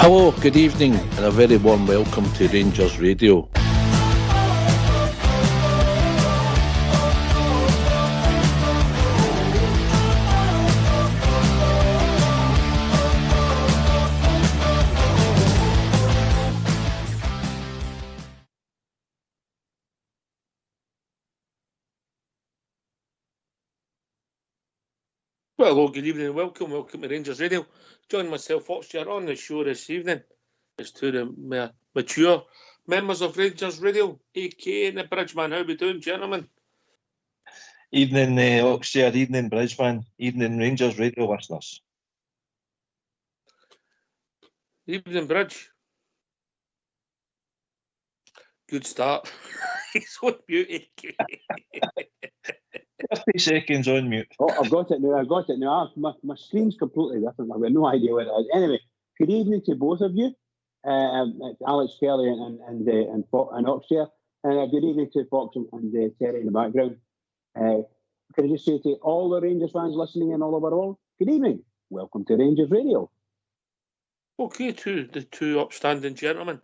Hello, good evening, and a very warm welcome to Rangers Radio. Well, hello, good evening and welcome to Rangers Radio. Joining myself, Foxchair, on the show this evening is two of the mature members of Rangers Radio, aka the Bridgeman. How we doing, gentlemen? Evening, Foxchair, evening, Bridgeman, evening, Rangers Radio listeners. Evening, Bridge. Good start. He's on mute, AK. 30 seconds on mute. Oh, I've got it now. My screen's completely different. I've got no idea what it is. Anyway, good evening to both of you. Alex Kelly and Foxchair. And good evening to Fox and Terry in the background. Can I just say to all the Rangers fans listening in all over the world, good evening. Welcome to Rangers Radio. Okay, the two upstanding gentlemen.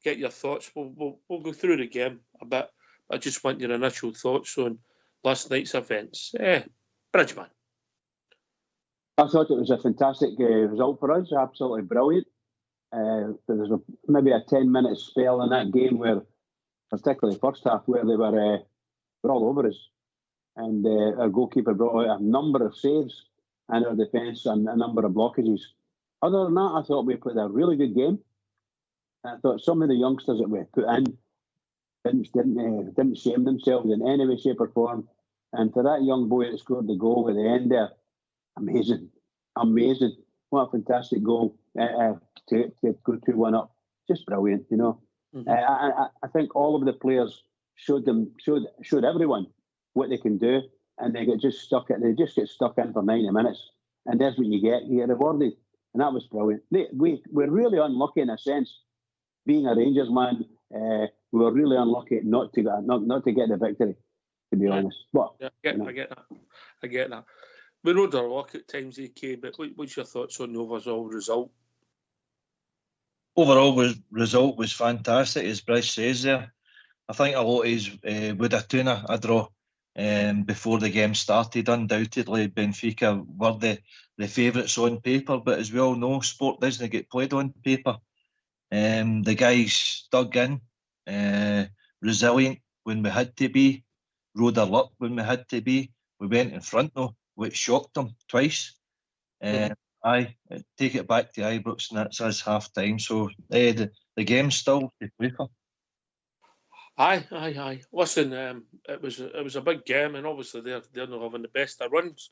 Get your thoughts. We'll go through the game a bit. I just want your initial thoughts on last night's events. Bridgeman. I thought it was a fantastic result for us. Absolutely brilliant. There was maybe a 10-minute spell in that game where, particularly first half, where they were all over us. And our goalkeeper brought out a number of saves and our defence and a number of blockages. Other than that, I thought we played a really good game. I thought some of the youngsters that we put in didn't shame themselves in any way, shape or form. And for that young boy that scored the goal at the end there, amazing. What a fantastic goal to go 2-1 up. Just brilliant, you know. Mm-hmm. I think all of the players showed everyone what they can do, and they just get stuck in for 90 minutes. And that's what you get rewarded. And that was brilliant. We're really unlucky in a sense. Being a Rangers man, we were really unlucky not to get the victory, to be honest. But I get that. We rode our luck at times, AK. But what's your thoughts on the overall result? Overall, result was fantastic, as Bryce says there. I think a lot of would have taken a draw before the game started. Undoubtedly, Benfica were the favourites on paper, but as we all know, sport doesn't get played on paper. The guys dug in, resilient when we had to be, rode our luck when we had to be. We went in front though, which shocked them twice. I take it back to Ibrox, and that's us half time. So the game's still to play for. Aye. Listen, it was a big game, and obviously they're not having the best of runs.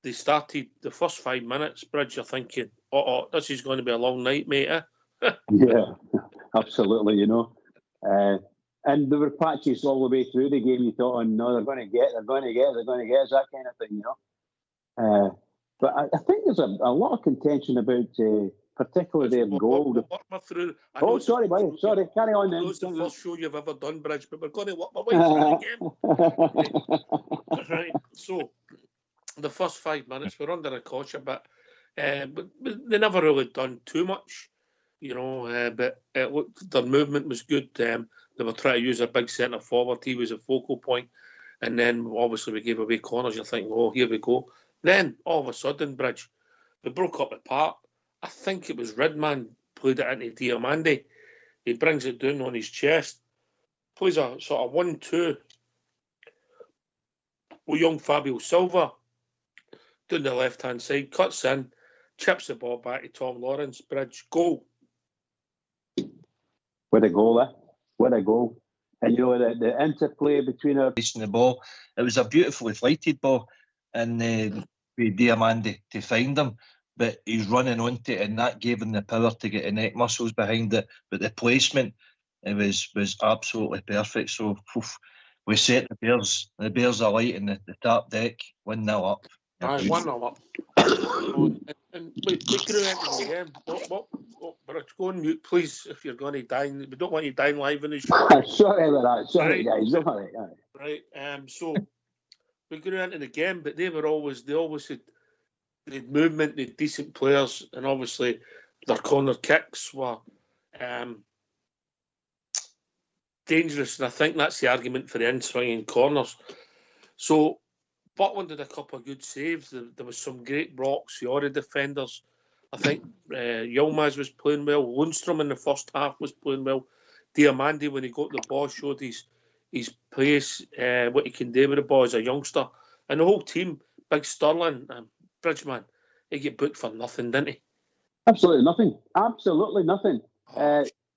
They started the first 5 minutes, Bridge, you're thinking, this is going to be a long night, mate. Yeah, absolutely, you know. And there were patches all the way through the game. You thought, oh no, they're going to get, that kind of thing, you know. But I think there's a lot of contention about particularly their goal. Sorry, carry on then. It's the first show you've ever done, Bridge, but we're going to work my way through the game. Right. So, the first 5 minutes, we're under a caution, but they never really done too much. You know, but their movement was good. They were trying to use a big centre forward. He was a focal point. And then, obviously, we gave away corners. You're thinking, oh, here we go. Then, all of a sudden, Bridge, we broke up the park. I think it was Redman played it into Diamande. He brings it down on his chest. Plays a sort of 1-2 with young Fabio Silva down the left-hand side. Cuts in, chips the ball back to Tom Lawrence. Bridge, goal. What a goal, eh? What a goal. And, you know, the interplay between our... The ball, it was a beautifully flighted ball, and with Diamande to find him, but he's running onto it, and that gave him the power to get the neck muscles behind it. But the placement, it was absolutely perfect. So we set the Bears alight in the top deck, 1-0 up. Aye, 1-0 up. And we grew into the game. But go on mute, please, if you're going to dine. We don't want you dying live in the show. Sorry about that. Sorry, guys. All right. Right. So we go into the game, but they always had movement, they had decent players, and obviously their corner kicks were dangerous. And I think that's the argument for the in-swinging corners. So Butland did a couple of good saves. There was some great blocks. The other defenders, I think Yilmaz was playing well. Lundstrom in the first half was playing well. Diamandi, when he got the ball, showed his pace, what he can do with the ball as a youngster. And the whole team, Big Sterling, Bridgeman, he get booked for nothing, didn't he? Absolutely nothing. Absolutely nothing.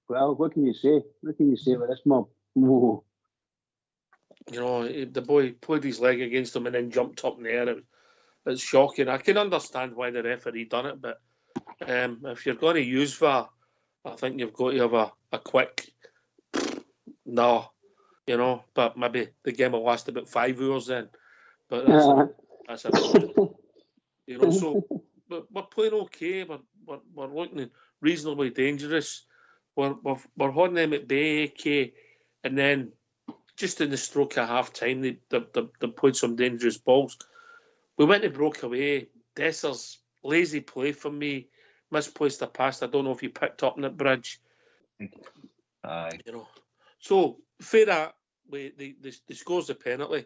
Well, what can you say? What can you say with this mob? Whoa. You know, the boy played his leg against him and then jumped up in the air. It's shocking. I can understand why the referee done it, but if you're going to use VAR, I think you've got to have a quick no, you know. But maybe the game will last about 5 hours then. But that's you know. So we're playing okay. We're looking reasonably dangerous. We're holding them at bay, okay, and then just in the stroke of half time, they played some dangerous balls. We went and broke away. Desser's lazy play for me, misplaced a pass. I don't know if you picked up on it, Bridge. Aye. You know, so for that, they scores the penalty.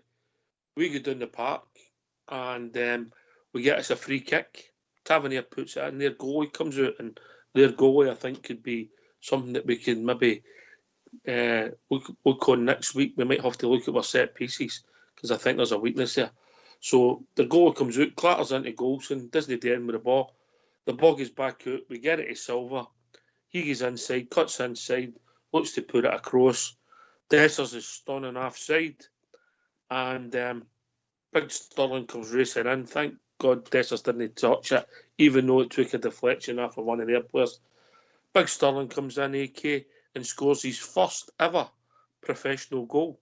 We go down the park and we get us a free kick. Tavernier puts it in. Their goalie comes out, and their goalie I think could be something that we can maybe look on next week. We might have to look at our set pieces because I think there's a weakness there. So the goal comes out, clatters into Golson, doesn't do anything with the ball. The ball goes back out, we get it to Silva. He goes inside, cuts inside, looks to put it across. Dessers is stunning offside. And Big Sterling comes racing in. Thank God Dessers didn't touch it, even though it took a deflection off of one of their players. Big Sterling comes in, AK, and scores his first ever professional goal.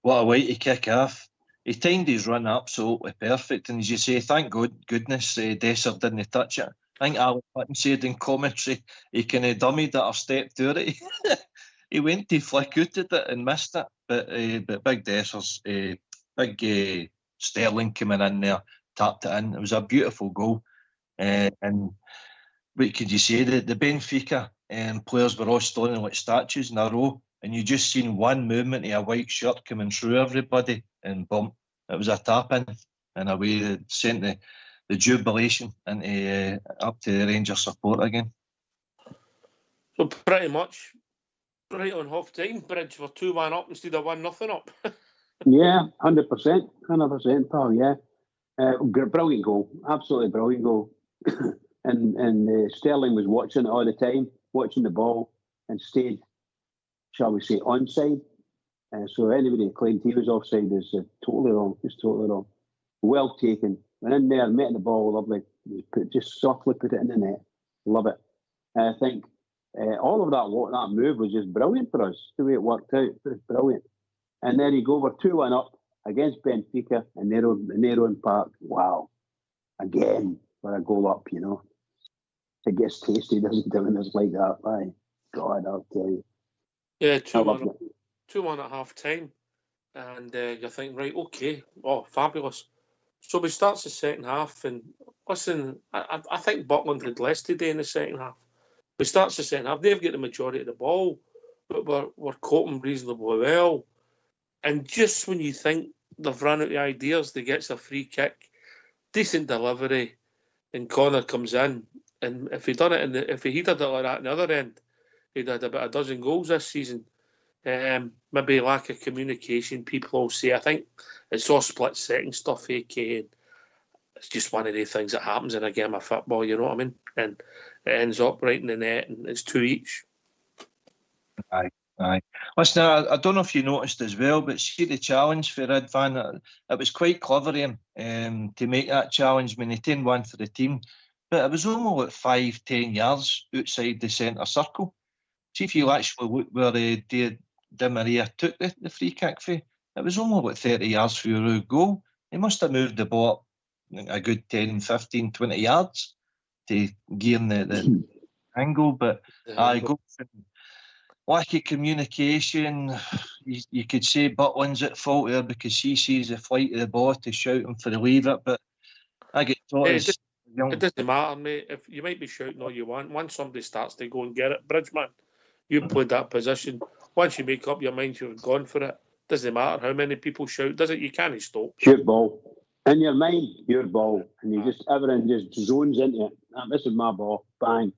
What a way to kick off. He timed his run absolutely perfect. And as you say, thank goodness Desser didn't touch it. I think Alan Hutton said in commentary he kind of dummied it or stepped through it. He went to flick out at it and missed it. But Big Desser's, Big Sterling coming in there, tapped it in. It was a beautiful goal. And what could you say? The Benfica players were all standing like statues in a row. And you just seen one movement of a white shirt coming through everybody, and boom, it was a tap in, and away it sent the jubilation into up to the Rangers support again. So pretty much right on half time, Bridge were 2-1 up instead of 1-0 up. Yeah, 100%, pal. Yeah, brilliant goal, absolutely brilliant goal. and Sterling was watching it all the time, watching the ball, and stayed, shall we say, onside. So anybody who claimed he was offside is totally wrong. Just totally wrong. Well taken. Went in there, met the ball, lovely. Just softly put it in the net. Love it. I think all of that move was just brilliant for us. The way it worked out, it was brilliant. And then you go over 2-1 up against Benfica in their own park. Wow. Again, for a goal up, you know. It gets tasty, doesn't it, when it's like that? My God, I'll tell you. Yeah, 2-1 at half time. And you think, right, okay, oh, fabulous. So we starts the second half, and listen, I think Butland had less today in the second half. We starts the second half, they've got the majority of the ball, but we're coping reasonably well. And just when you think they've run out of ideas, they get a free kick, decent delivery, and Connor comes in. And if he did it like that in the other end, he'd had about a dozen goals this season. Maybe lack of communication, people will say. I think it's all split second stuff, AK. It's just one of the things that happens in a game of football, you know what I mean? And it ends up right in the net, and it's 2 each. Aye. Listen, I don't know if you noticed as well, but see the challenge for Radvan, it was quite clever of him to make that challenge when he 10-1 for the team. But it was only like 5-10 yards outside the centre circle. See if you actually look where Di Maria took the free kick for, it was only like 30 yards for your goal. He must have moved the ball up a good 10, 15, 20 yards to gain the angle. But lack of communication. You could say Butlin's at fault there because he sees the flight of the ball to shout him for the leave it, but I get taught as young. It doesn't matter, mate. If you might be shouting all you want, once somebody starts to go and get it, Bridgeman, you played that position. Once you make up your mind you've gone for it, doesn't matter how many people shout, does it? You can't stop. Shoot ball. In your mind, your ball. And you just, everyone just zones into it. This is my ball. Bang.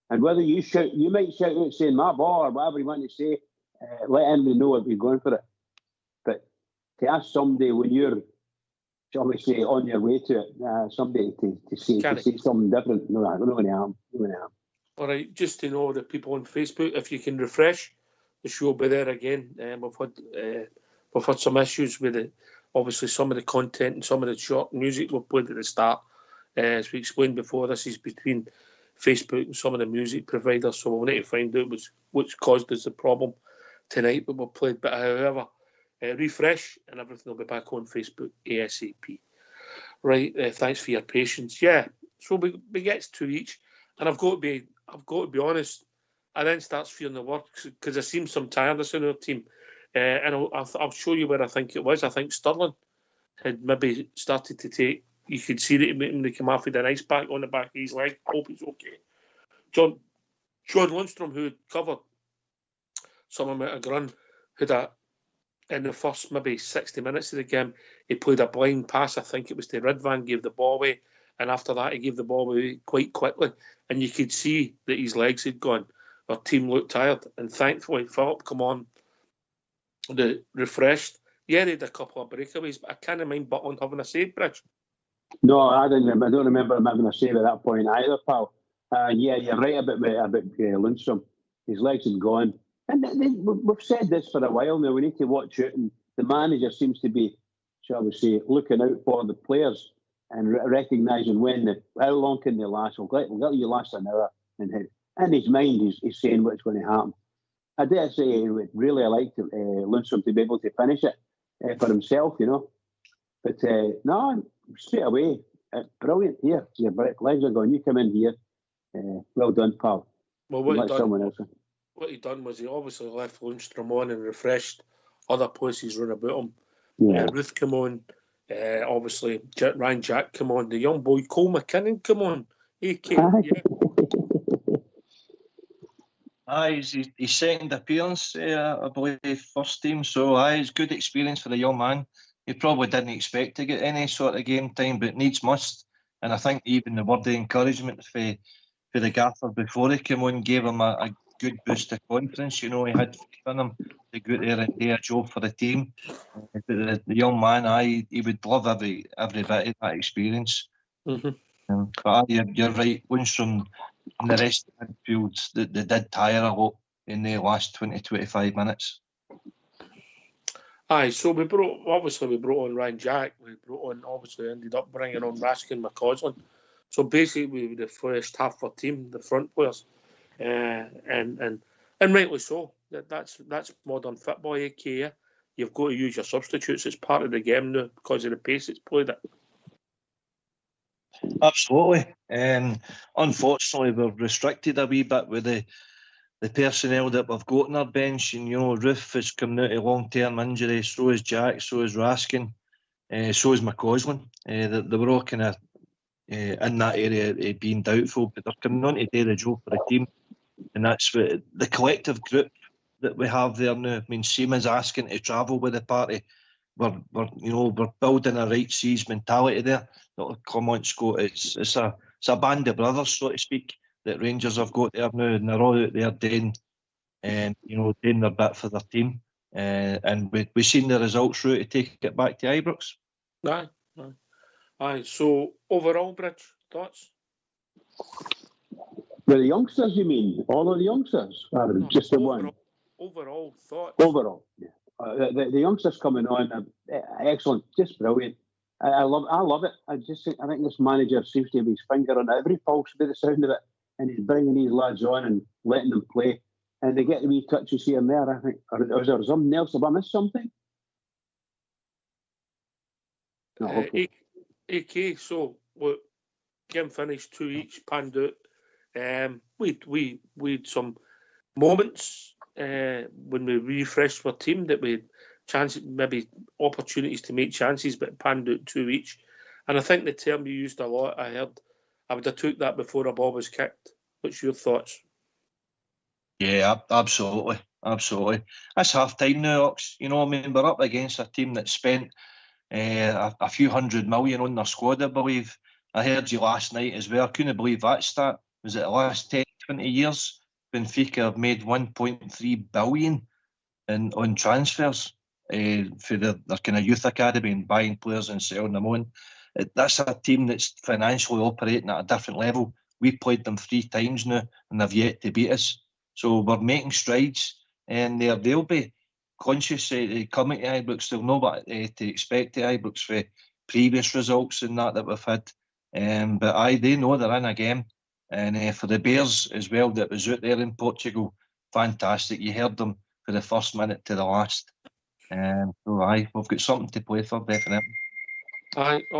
And whether you shout, you might shout out saying my ball or whatever you want to say, let anybody know if you're going for it. But to ask somebody when you're, shall we say, on your way to it, somebody to say something different, no, I'm not going to harm. All right, just to know that people on Facebook, if you can refresh, the show will be there again. We've had some issues with it. Obviously, some of the content and some of the short music we've played at the start. As we explained before, this is between Facebook and some of the music providers, so we'll need to find out which caused us the problem tonight. But we've played, but however, refresh and everything will be back on Facebook ASAP. Right, thanks for your patience. Yeah, so we get 2 each, and I've got to be honest. I then start fearing the works because there seems some tiredness in our team, and I'll show you where I think it was. I think Sterling had maybe started to take. You could see that when they come off with an ice pack on the back of his leg. Hope he's okay. John Lundstrom, who had covered some amount of ground, in the first maybe 60 minutes of the game, he played a blind pass. I think it was to Ridvan, gave the ball away, and after that he gave the ball away quite quickly, and you could see that his legs had gone. Our team looked tired, and thankfully Philip come on, refreshed. Yeah, they had a couple of breakaways, but I can't mind Butland having a save, Bridge. No, I don't remember him having a save at that point either, pal. Yeah, you're right about Lundstrom. His legs had gone. And we've said this for a while now. We need to watch it. And the manager seems to be, shall we say, looking out for the players and recognising how long can they last. We'll let you last an hour. And in his mind, he's saying what's going to happen. I dare say he would really like Lundstrom to be able to finish it for himself, you know. But no, straight away, brilliant. Here, your legs are going. You come in here. Well done, pal. Well, what he done was he obviously left Lundstrom on and refreshed other places run about him. Yeah. Ruth come on. Obviously, Ryan Jack come on. The young boy Cole McKinnon come on. His second appearance, I believe, first team. So it's good experience for the young man. He probably didn't expect to get any sort of game time, but needs must. And I think even the word of encouragement for the gaffer before he came on gave him a good boost of confidence. You know, he had faith in him to go there and do a job for the team. But the young man, he would love every bit of that experience. Mm-hmm. But you're right, Lundstrom and the rest of the midfield, they did tire a lot in the last 20-25 minutes. Aye, so we brought on Ryan Jack. Ended up bringing on Raskin McCausland. So basically, we were the first half of our team, the front players, and rightly so. That's modern football, aka you've got to use your substitutes. It's part of the game now because of the pace it's played at. Absolutely. Unfortunately, we're restricted a wee bit with the personnel that we've got on our bench. And, you know, Roof is coming out of long-term injury, so is Jack, so is Raskin, so is McCausland. They were all kind of in that area being doubtful, but they're coming on to do the job for the team. And that's what the collective group that we have there now. I mean, Seaman's asking to travel with the party. We're building a right seas mentality there. That Clemont's got. It's a band of brothers, so to speak, that Rangers have got there now, and they're all out there doing their bit for their team. And we've seen the results through to take it back to Ibrox. Aye. So overall, Bridge, thoughts? Well, the youngsters, you mean? All of the youngsters? Or just the one? Overall thoughts? Overall, yeah. The youngsters coming on, excellent, just brilliant. I love it. I think this manager seems to have his finger on every pulse by the sound of it, and he's bringing these lads on and letting them play, and they get the wee touches here and there. I think, or was there something else? Have I missed something? No, okay. AK, so look, game finished 2 each, panned out. We had some moments when we refreshed our team, that we had maybe opportunities to make chances, but panned out 2 each. And I think the term you used a lot, I would have took that before a ball was kicked. What's your thoughts? Yeah, absolutely. That's half time now, Ox. You know, I mean, we're up against a team that spent a few $100 million on their squad, I believe. I heard you last night as well. I couldn't believe that stat. Was it the last 10, 20 years? Benfica have made 1.3 billion on transfers for their kind of youth academy and buying players and selling them on. That's a team that's financially operating at a different level. We played them 3 times now and they've yet to beat us. So we're making strides, and they'll be conscious coming to Ibrox. They'll know what to expect at Ibrox for previous results and that we've had. But they know they're in a game. And for the Bears as well, that was out there in Portugal, fantastic. You heard them for the first minute to the last. So we've got something to play for, definitely.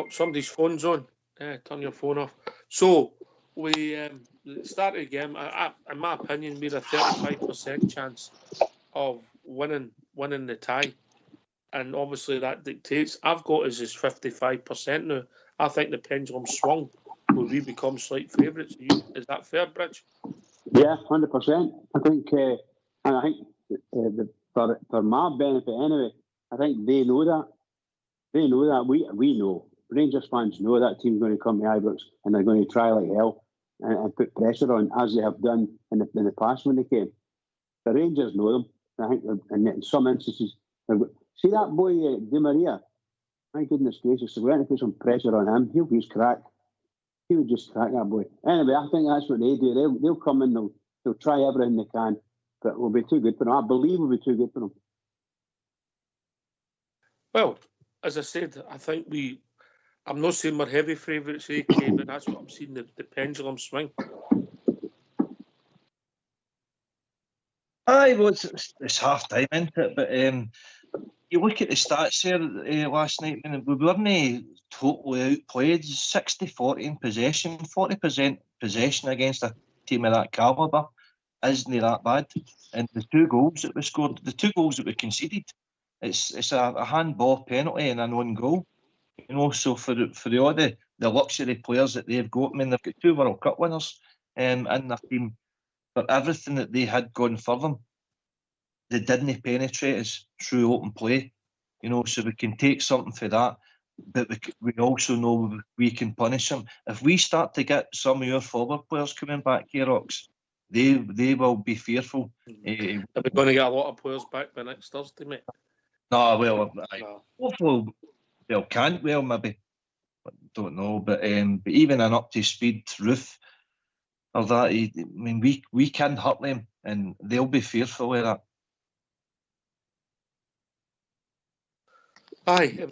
Somebody's phone's on. Turn your phone off. So we started the game. In my opinion, we had a 35% chance of winning the tie, and obviously that dictates. I've got us as 55% now. I think the pendulum swung. Will we become slight favourites? Is that fair, Bridge? Yeah, 100%. I think, and I think for my benefit anyway, I think they know that. They know that. We know. Rangers fans know that team's going to come to Ibrox and they're going to try like hell and put pressure on, as they have done in the past when they came. The Rangers know them. I think in some instances, see that boy Di Maria. My goodness gracious, so we're going to put some pressure on him. He'll just crack. He would just crack that boy. Anyway, I think that's what they do. They'll come in, they'll try everything they can, but it will be too good for them. I believe it will be too good for them. Well, as I said, I think I'm not saying we're heavy favourites, AK, but that's what I'm seeing, the pendulum swing. Well, it's half time, isn't it? But you look at the stats here last night, and we weren't totally outplayed. 60-40 in possession, 40% possession against a team of that calibre isn't that bad. And the 2 goals that we scored, the 2 goals that we conceded, it's a handball penalty and an own goal. You know, so for all the luxury players that they've got, I mean, they've got 2 World Cup winners in their team. For everything that they had going for them, they didn't penetrate us through open play. You know, so we can take something for that, but we also know we can punish them. If we start to get some of your forward players coming back here, Ox, they will be fearful. Are we going to get a lot of players back by next Thursday, mate? No, well, hopefully, maybe. Don't know, but even an up to speed Roof or that, I mean, we can hurt them, and they'll be fearful of that. They've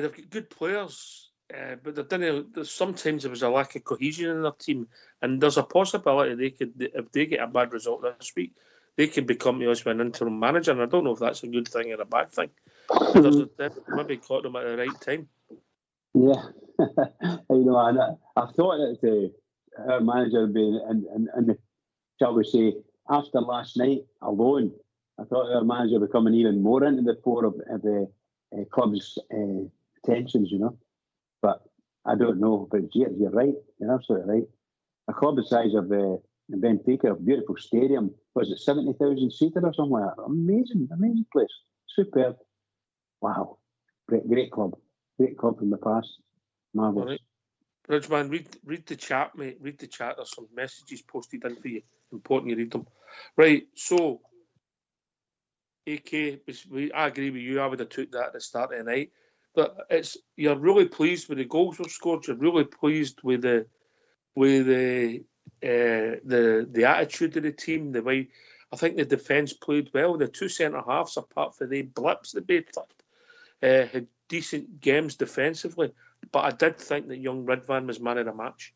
got good players, but sometimes there was a lack of cohesion in their team, and there's a possibility if they get a bad result this week, they could become to us with an interim manager, and I don't know if that's a good thing or a bad thing. Maybe caught them at the right time. Yeah, you know, I thought that our manager would be in shall we say, after last night alone, I thought our manager would be coming even more into the fore of the club's attentions, you know. But I don't know. But you're right. You're absolutely right. A club the size of Benfica, a beautiful stadium, was it 70,000 seater or something like that? Amazing place. Superb. Wow. Great club. Great club from the past. Marvellous. Right. Bridgeman, read the chat, mate. Read the chat. There's some messages posted in for you. Important you read them. Right, so AK, I agree with you. I would have took that at the start of the night. But you're really pleased with the goals we've scored. You're really pleased with the attitude of the team, the way I think the defence played well. The 2 centre halves, apart from the blips that they had decent games defensively, but I did think that young Ridvan was man of the match.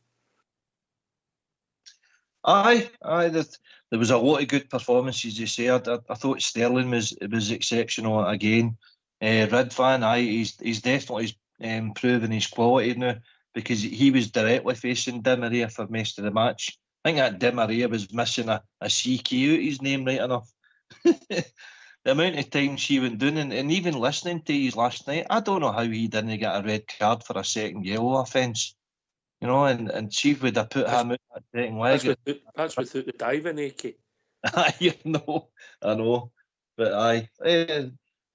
There was a lot of good performances. You say, I thought Sterling was exceptional again. Ridvan, he's definitely proven his quality now, because he was directly facing Di Maria for most of the match, I think that Di Maria was missing a CK out his name right enough. The amount of times she went down, and even listening to his last night, I don't know how he didn't get a red card for a second yellow offence. You know, and she would have put him out that second leg. That's without the diving, AK. I know. But aye,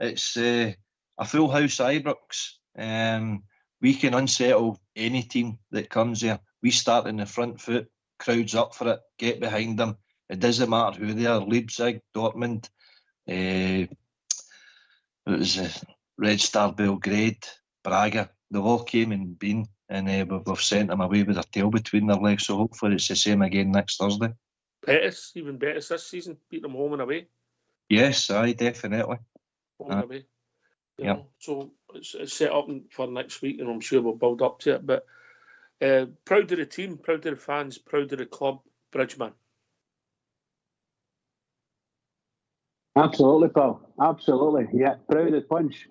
it's a full house Ibrox. We can unsettle any team that comes there. We start in the front foot, crowds up for it, get behind them. It doesn't matter who they are, Leipzig, Dortmund, it was Red Star Belgrade, Braga. They've all came and been, and we've sent them away with their tail between their legs. So hopefully it's the same again next Thursday. Even better this season, beat them home and away. Yes, aye, definitely. Home and away. You know, so it's set up for next week, and I'm sure we'll build up to it. But proud of the team, proud of the fans, proud of the club, Bridgeman. Absolutely, Paul. Absolutely. Yeah, proud of the punch.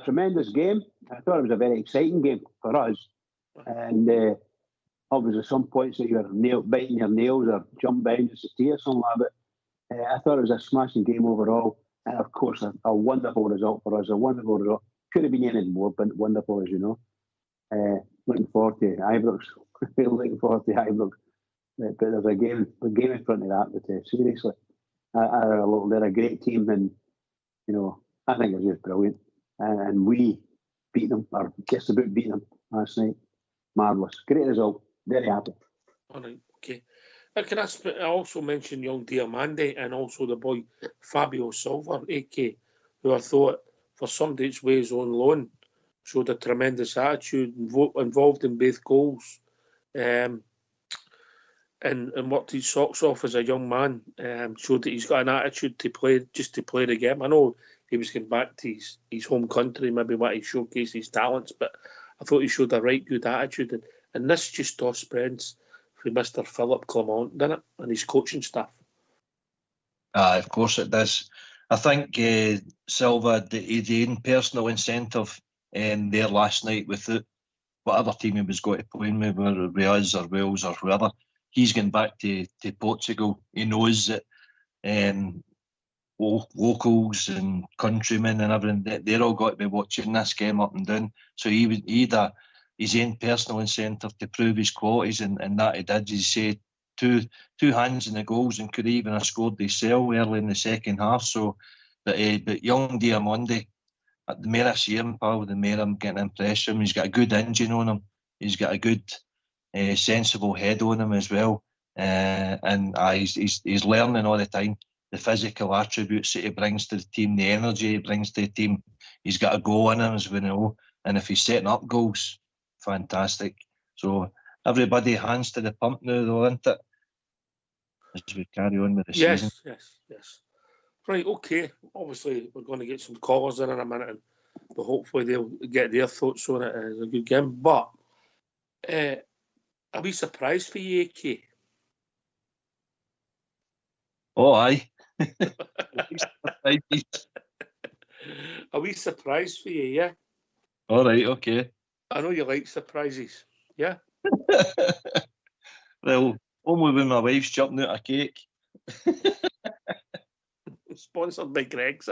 Tremendous game. I thought it was a very exciting game for us. And obviously some points that you were biting your nails or jump behind the seat or something like that. I thought it was a smashing game overall. And of course, a wonderful result for us. A wonderful result. Could have been any more, but wonderful, as you know. Looking forward to Ibrox. Looking forward to Ibrox. But there's a game in front of that. But seriously, they're a great team, and you know, I think it's just brilliant. And we beat them, or just about beat them last night. Marvellous, great result. Very happy. All right, okay. I also mention young Diamande and also the boy Fabio Silva, AK, who I thought for somebody that's ways on loan showed a tremendous attitude, involved in both goals, and worked his socks off as a young man. Showed that he's got an attitude to play the game. I know he was going back to his home country, maybe what he showcased his talents, but I thought he showed a right good attitude, and this just off spreads for Mr. Philip Clement, didn't it, and his coaching staff. Of course it does. I think Silva, the own personal incentive there last night with whatever team he was going to play with, whether it was us or Wales or whoever, he's going back to Portugal. He knows that locals and countrymen and everything, they're all got to be watching this game up and down. So he had his own personal incentive to prove his qualities, and that he did. He said two hands in the goals and could even have scored himself early in the second half. So, but young Diamande, the more I see him, pal, the more I'm getting impressed with him. He's got a good engine on him. He's got a good, sensible head on him as well. And he's learning all the time. The physical attributes that he brings to the team, the energy he brings to the team. He's got a goal in him, as we know. And if he's setting up goals, fantastic. So everybody hands to the pump now, though, isn't it? As we carry on with the season. Yes. Right, okay. Obviously, we're going to get some callers in a minute, but hopefully they'll get their thoughts on it as a good game. But are we surprised for you, AK? Oh, aye. Are we surprised for you, yeah? All right, okay. I know you like surprises, yeah? Well, only when my wife's jumping out a cake. Sponsored by Greg's,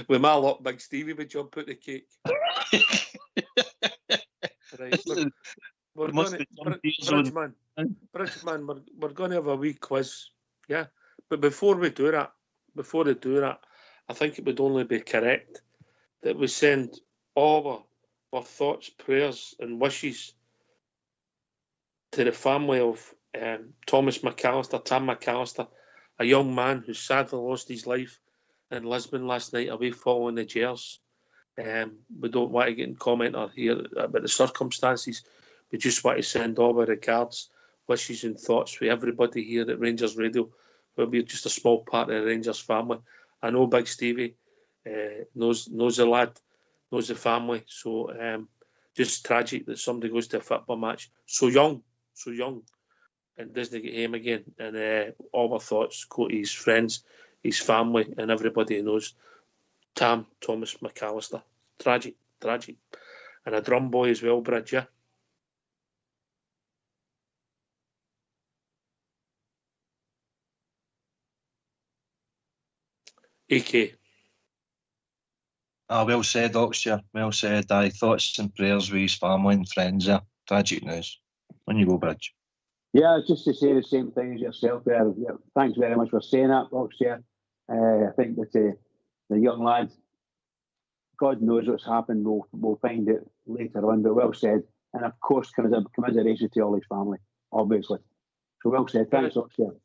With my lot, Big Stevie would jump out the cake. Right, Bridgeman, we're going to have a wee quiz, yeah? But before they do that, I think it would only be correct that we send all our thoughts, prayers and wishes to the family of Thomas McAllister, Tam McAllister, a young man who sadly lost his life in Lisbon last night away following the Gers. We don't want to get in comment or hear about the circumstances. We just want to send all our regards, wishes and thoughts for everybody here at Rangers Radio. We're just a small part of the Rangers family. I know Big Stevie knows the lad, knows the family. So just tragic that somebody goes to a football match so young, and doesn't get home again. And all our thoughts go to his friends, his family, and everybody who knows Thomas McAllister. Tragic. And a drum boy as well, Bridge, yeah? AK. Well said, Oxshire. Well said. Thoughts and prayers with his family and friends there. Tragic news. On you go, Bridge. Yeah, just to say the same thing as yourself there. Yeah, thanks very much for saying that, Oxshire. I think that the young lad, God knows what's happened. We'll find it later on, but well said. And of course, commiseration to all his family, obviously. So well said. Thanks, Oxshire.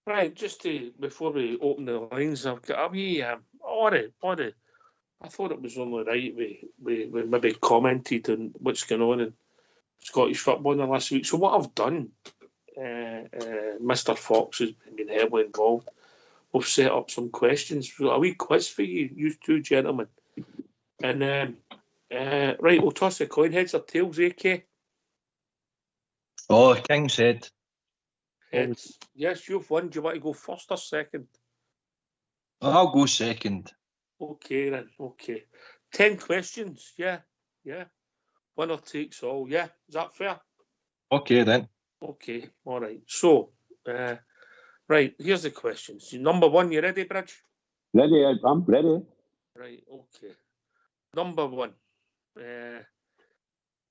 Right, just before we open the lines, I've got a wee order. I thought it was only right we maybe commented on what's going on in Scottish football in the last week. So what I've done, Mr. Fox has been heavily involved. We've set up some questions. We've got a wee quiz for you two gentlemen. And right, we'll toss the coin, heads or tails, AK? Oh, King's Head. Heads. Yes, you've won. Do you want to go first or second? I'll go second. Okay then, okay. 10 questions, yeah. Winner takes all, yeah. Is that fair? Okay then. Okay, all right. So, right, here's the questions. Number one, you ready, Bridge? Ready, I'm ready. Right, okay. Number one.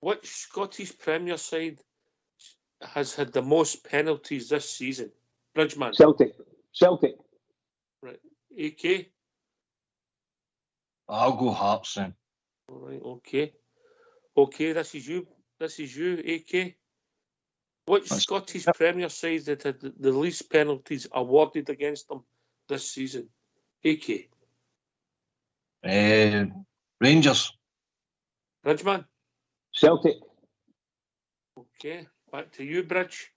Which Scottish Premier side has had the most penalties this season? Bridgeman. Celtic. Right. AK? I'll go Hearts then. All right, okay. Okay, this is you, AK. Which Scottish Premier side that had the least penalties awarded against them this season? AK. Rangers. Bridgeman? Celtic. Okay, back to you, Bridge.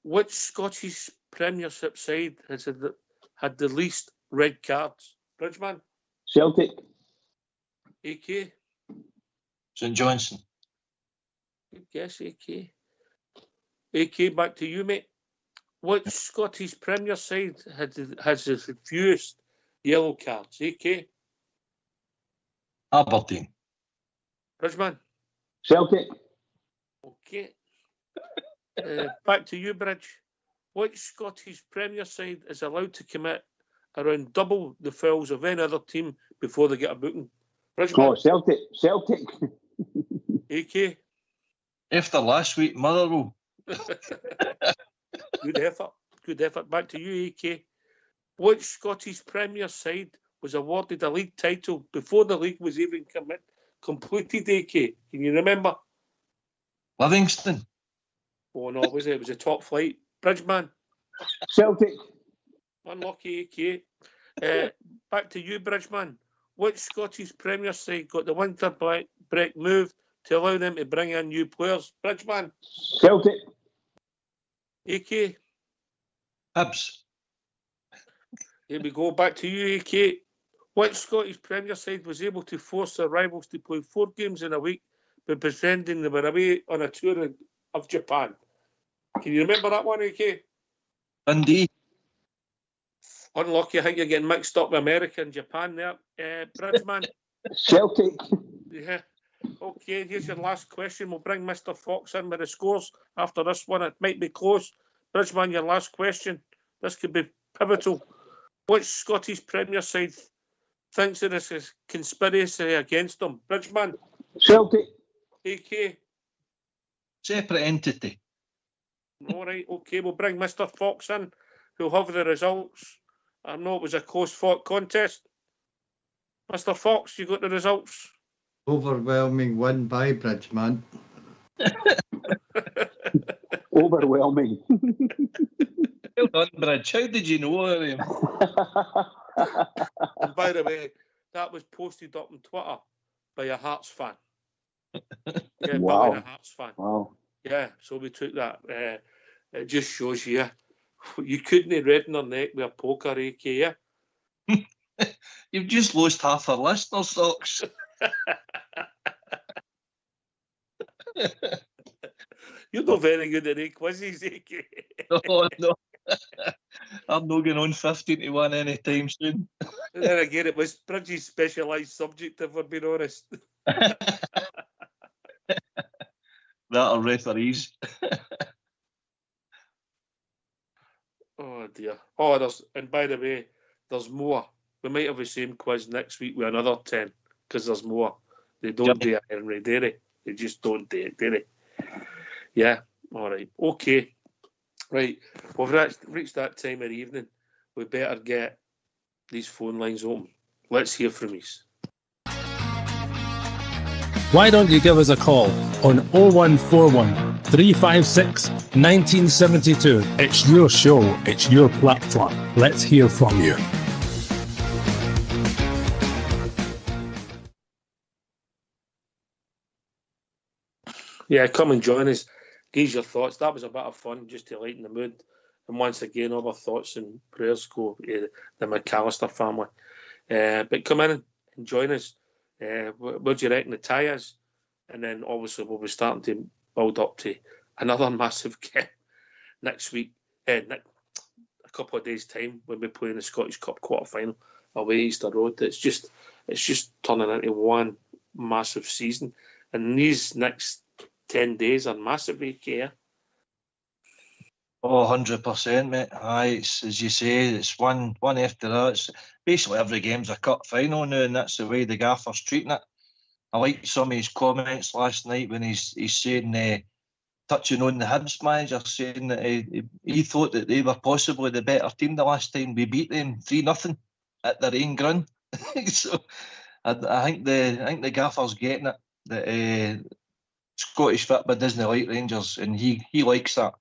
Which Scottish Premiership side has had the least red cards? Bridgeman? Celtic. AK? St Johnstone. Good guess, AK. AK, back to you, mate. Which Scottish Premier side has the fewest yellow cards? AK? Aberdeen. Bridgeman? Celtic. Okay. Back to you, Bridge. Which Scottish Premier side is allowed to commit around double the fouls of any other team before they get a booking? Bridgeman? Oh, Celtic. AK? After last week, Motherwell. Good effort. Back to you, AK. Which Scottish Premier side was awarded a league title before the league was even completed, AK? Can you remember? Livingston. Oh, no, was it? It was a top flight. Bridgeman? Celtic. Unlucky, AK. Back to you, Bridgeman. Which Scottish Premier side got the winter break moved to allow them to bring in new players? Bridgeman? Celtic. AK? Hibs. Here we go. Back to you, AK. Which Scottish Premier side was able to force their rivals to play 4 games in a week by pretending they were away on a tour of Japan? Can you remember that one, AK? Dundee. Unlucky. I think you're getting mixed up with America and Japan there. Bridgeman? Celtic. Yeah. Okay, here's your last question. We'll bring Mr. Fox in with the scores after this one. It might be close. Bridgeman, your last question. This could be pivotal. Which Scottish Premier side thinks there is a conspiracy against them? Bridgeman? Celtic. AK? Separate entity. All right, okay. We'll bring Mr. Fox in, who'll have the results. I know it was a close-fought contest. Mr. Fox, you got the results? Overwhelming win by Bridgeman. Overwhelming. Well done, Bridge. How did you know him? And by the way, that was posted up on Twitter by a Hearts fan. Yeah, Wow. Billy, a Hearts fan. Wow. Yeah, so we took that. It just shows you couldn't have redden her neck with a poker, AK, yeah? You've just lost half our listeners, Socks. You're not very good at eight quizzes, AK. Oh, no. I'm not going on 15 to 1 anytime soon. And then again, it was Bridges' specialised subject, if we're being honest. That or referees. Oh dear. Oh, and by the way, there's more. We might have the same quiz next week with another 10 because there's more. They don't do it, Henry, do they? They just don't do it, do they? Yeah, all right. Okay. Right, we've reached that time of the evening. We better get these phone lines open. Let's hear from you. Why don't you give us a call on 0141 356 1972? It's your show, it's your platform. Let's hear from you. Yeah, come and join us. Give your thoughts. That was a bit of fun just to lighten the mood. And once again, all our thoughts and prayers go to the McAllister family. But come in and join us. What do you reckon the tie is? And then obviously we'll be starting to build up to another massive game next week. A couple of days' time when we play in the Scottish Cup quarter-final away Easter Road. It's just turning into one massive season. And these next 10 days are massive, AK. Oh, 100%, mate. Aye, it's, as you say, it's one after the other. It's basically every game's a cup final now, and that's the way the gaffer's treating it. I like some of his comments last night when he's saying, touching on the Hibs manager, saying that he thought that they were possibly the better team the last time we beat them 3-0 at their own ground. So I think the gaffer's getting it that Scottish football doesn't like Rangers, and he likes that.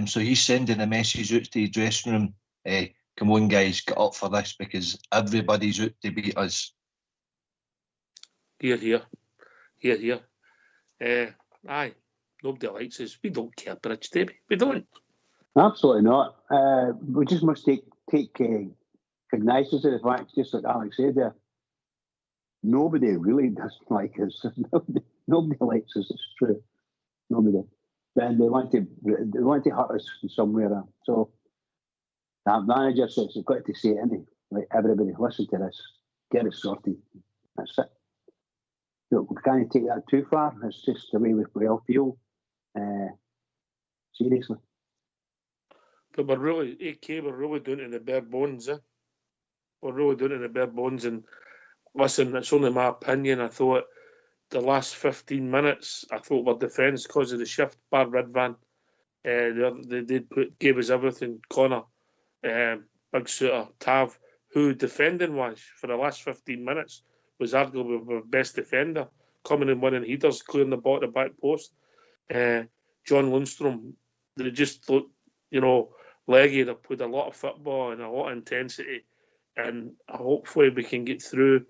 So he's sending a message out to his dressing room. Come on, guys, get up for this because everybody's out to beat us. Here. Aye, nobody likes us. We don't care, Bridge, do we? We don't. Absolutely not. We just must take cognizance of the fact, just like Alex said there, nobody really doesn't like us. Nobody likes us, it's true. Nobody. And they want to hurt us somewhere. So that manager says he's got to say it, innit? Like, everybody, listen to this. Get it sorted. That's it. Look, we can't take that too far. It's just the way we all feel. Seriously. But we're really doing it in the bare bones, eh? We're really doing it in the bare bones. And listen, it's only my opinion. I thought the last 15 minutes, I thought our defence, because of the shift, bar Ridvan, they gave us everything. Connor, Big Suter, Tav, who defending was for the last 15 minutes, was arguably our best defender, coming and winning headers, clearing the ball at the back post. John Lundstrom, they just looked, leggy. They played a lot of football and a lot of intensity, and hopefully we can get through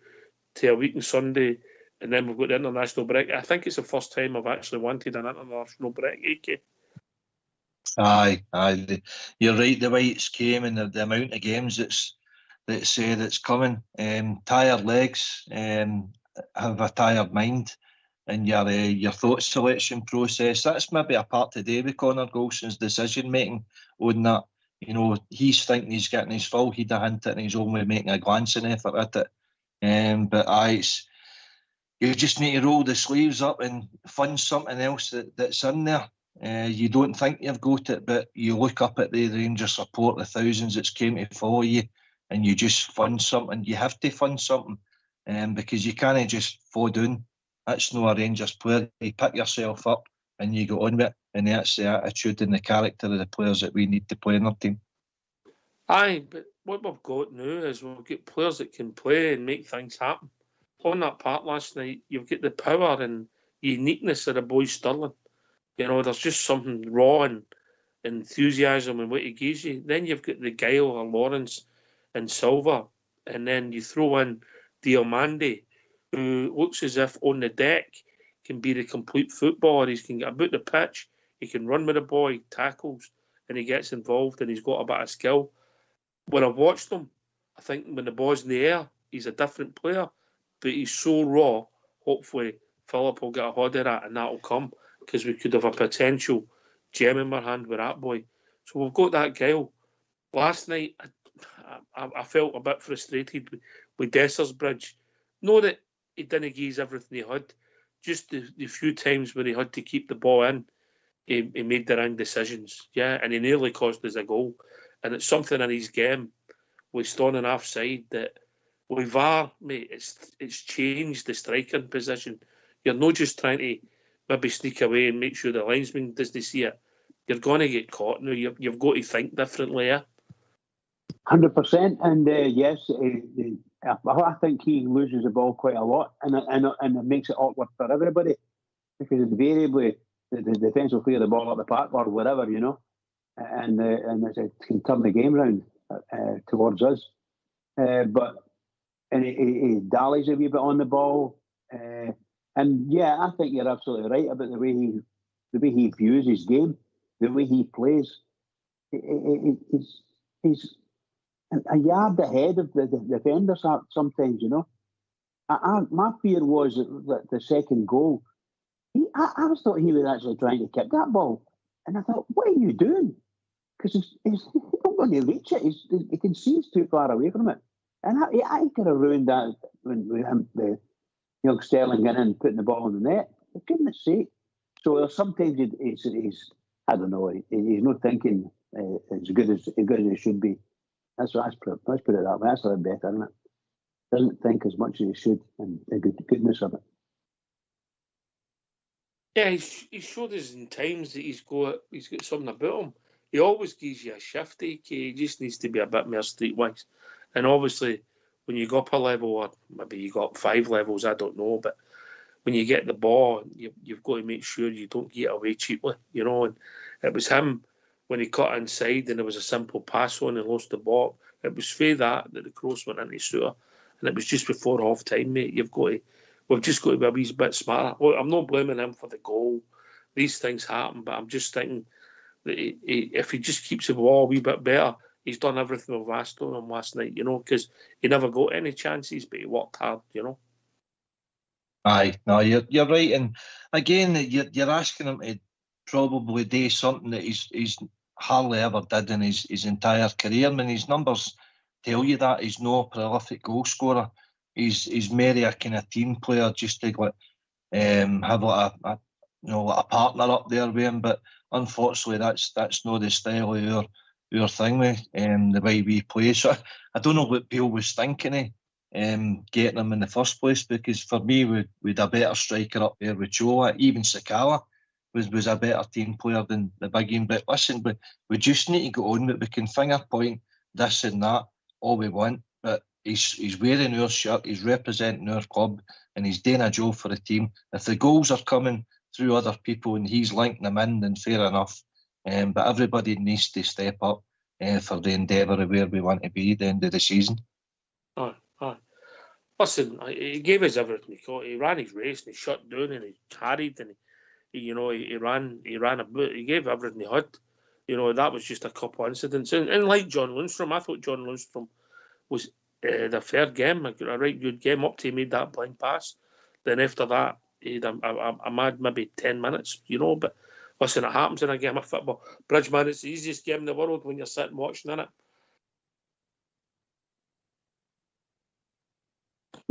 to a week on Sunday, and then we've got the international break. I think it's the first time I've actually wanted an international break, AK. Aye. You're right. The way it's came and the amount of games that's coming. Tired legs have a tired mind, and your thought selection process. That's maybe a part today with Connor Golson's decision making on that. He's thinking he's getting his full head of hint and he's only making a glancing effort at it. But you just need to roll the sleeves up and fund something else that's in there. You don't think you've got it, but you look up at the Rangers support, the thousands that's came to follow you, and you just fund something. You have to fund something, because you can't just fall down. That's not a Rangers player. You pick yourself up and you go on with it, and that's the attitude and the character of the players that we need to play in our team. Aye, but what we've got now is we've got players that can play and make things happen. On that part last night, you've got the power and uniqueness of the boy Sterling. There's just something raw and enthusiasm and what he gives you. Then you've got the guile of Lawrence and Silva, and then you throw in Diomande, who looks as if on the deck can be the complete footballer. He can get about the pitch, he can run with the ball, he tackles, and he gets involved, and he's got a bit of skill. When I've watched him, I think when the ball's in the air, he's a different player, but he's so raw. Hopefully, Philip will get a hold of that, and that'll come, because we could have a potential gem in our hand with that boy. So we've got that guile. Last night, I felt a bit frustrated with Dessers Bridge. Not that he didn't give us everything he had, just the few times when he had to keep the ball in, he made the wrong decisions. Yeah, and he nearly cost us a goal. And it's something in his game with Stone and offside that with VAR, mate, it's changed the striking position. You're not just trying to maybe sneak away and make sure the linesman doesn't see it. You're going to get caught now. You've got to think differently, yeah? 100%. And yes, I think he loses the ball quite a lot, and it makes it awkward for everybody, because invariably the defence will clear the ball up the park or wherever, and it can turn the game round towards us. But he dallies a wee bit on the ball, and yeah, I think you're absolutely right about the way he views his game, the way he plays. He's a yard ahead of the defenders sometimes, my fear was that the second goal, I thought he was actually trying to kick that ball. And I thought, what are you doing? Because he's not going to reach it. He can see he's too far away from it. And I could have ruined that when the young Sterling in and putting the ball in the net. For goodness sake. So sometimes he's I don't know, he's not thinking as good as he should be. Let's put it that way. That's a little better, isn't it? Doesn't think as much as he should, and the goodness of it. Yeah, he showed us in times that he's got something about him. He always gives you a shifty. He just needs to be a bit more streetwise. And obviously, when you go up a level, or maybe you got 5 levels, I don't know, but when you get the ball, you've got to make sure you don't get away cheaply, And it was him when he cut inside and there was a simple pass on and lost the ball. It was for that the cross went into Suter, and it was just before half time, mate. We've just got to be a wee bit smarter. Well, I'm not blaming him for the goal. These things happen, but I'm just thinking that if he just keeps the ball a wee bit better, he's done everything we've asked on him last night, because he never got any chances, but he worked hard, Aye, no, you're right, and again, you're asking him to probably do something that he's hardly ever did in his entire career. I mean, his numbers tell you that he's no prolific goal scorer. He's merely a kind of team player, just to have a partner up there with him. But unfortunately, that's not the style of our thing with the way we play. So I don't know what Bill was thinking of getting him in the first place, because for me, we'd a better striker up there with Chola. Even Sakala was a better team player than the big game. But listen, we just need to go on with. We can finger point this and that all we want, but he's wearing our shirt, he's representing our club, and he's doing a job for the team. If the goals are coming through other people and he's linking them in, then fair enough. But everybody needs to step up for the endeavour of where we want to be at the end of the season. Aye. Listen, he gave us everything he got. He ran his race and he shut down and he carried and he ran a boot. He gave everything he had. That was just a couple of incidents. And like John Lundstrom, I thought John Lundstrom was the third game, a right good game up till he made that blind pass. Then after that, he had a mad maybe 10 minutes, But listen, it happens in a game of football. Bridgeman, it's the easiest game in the world when you're sitting watching, innit?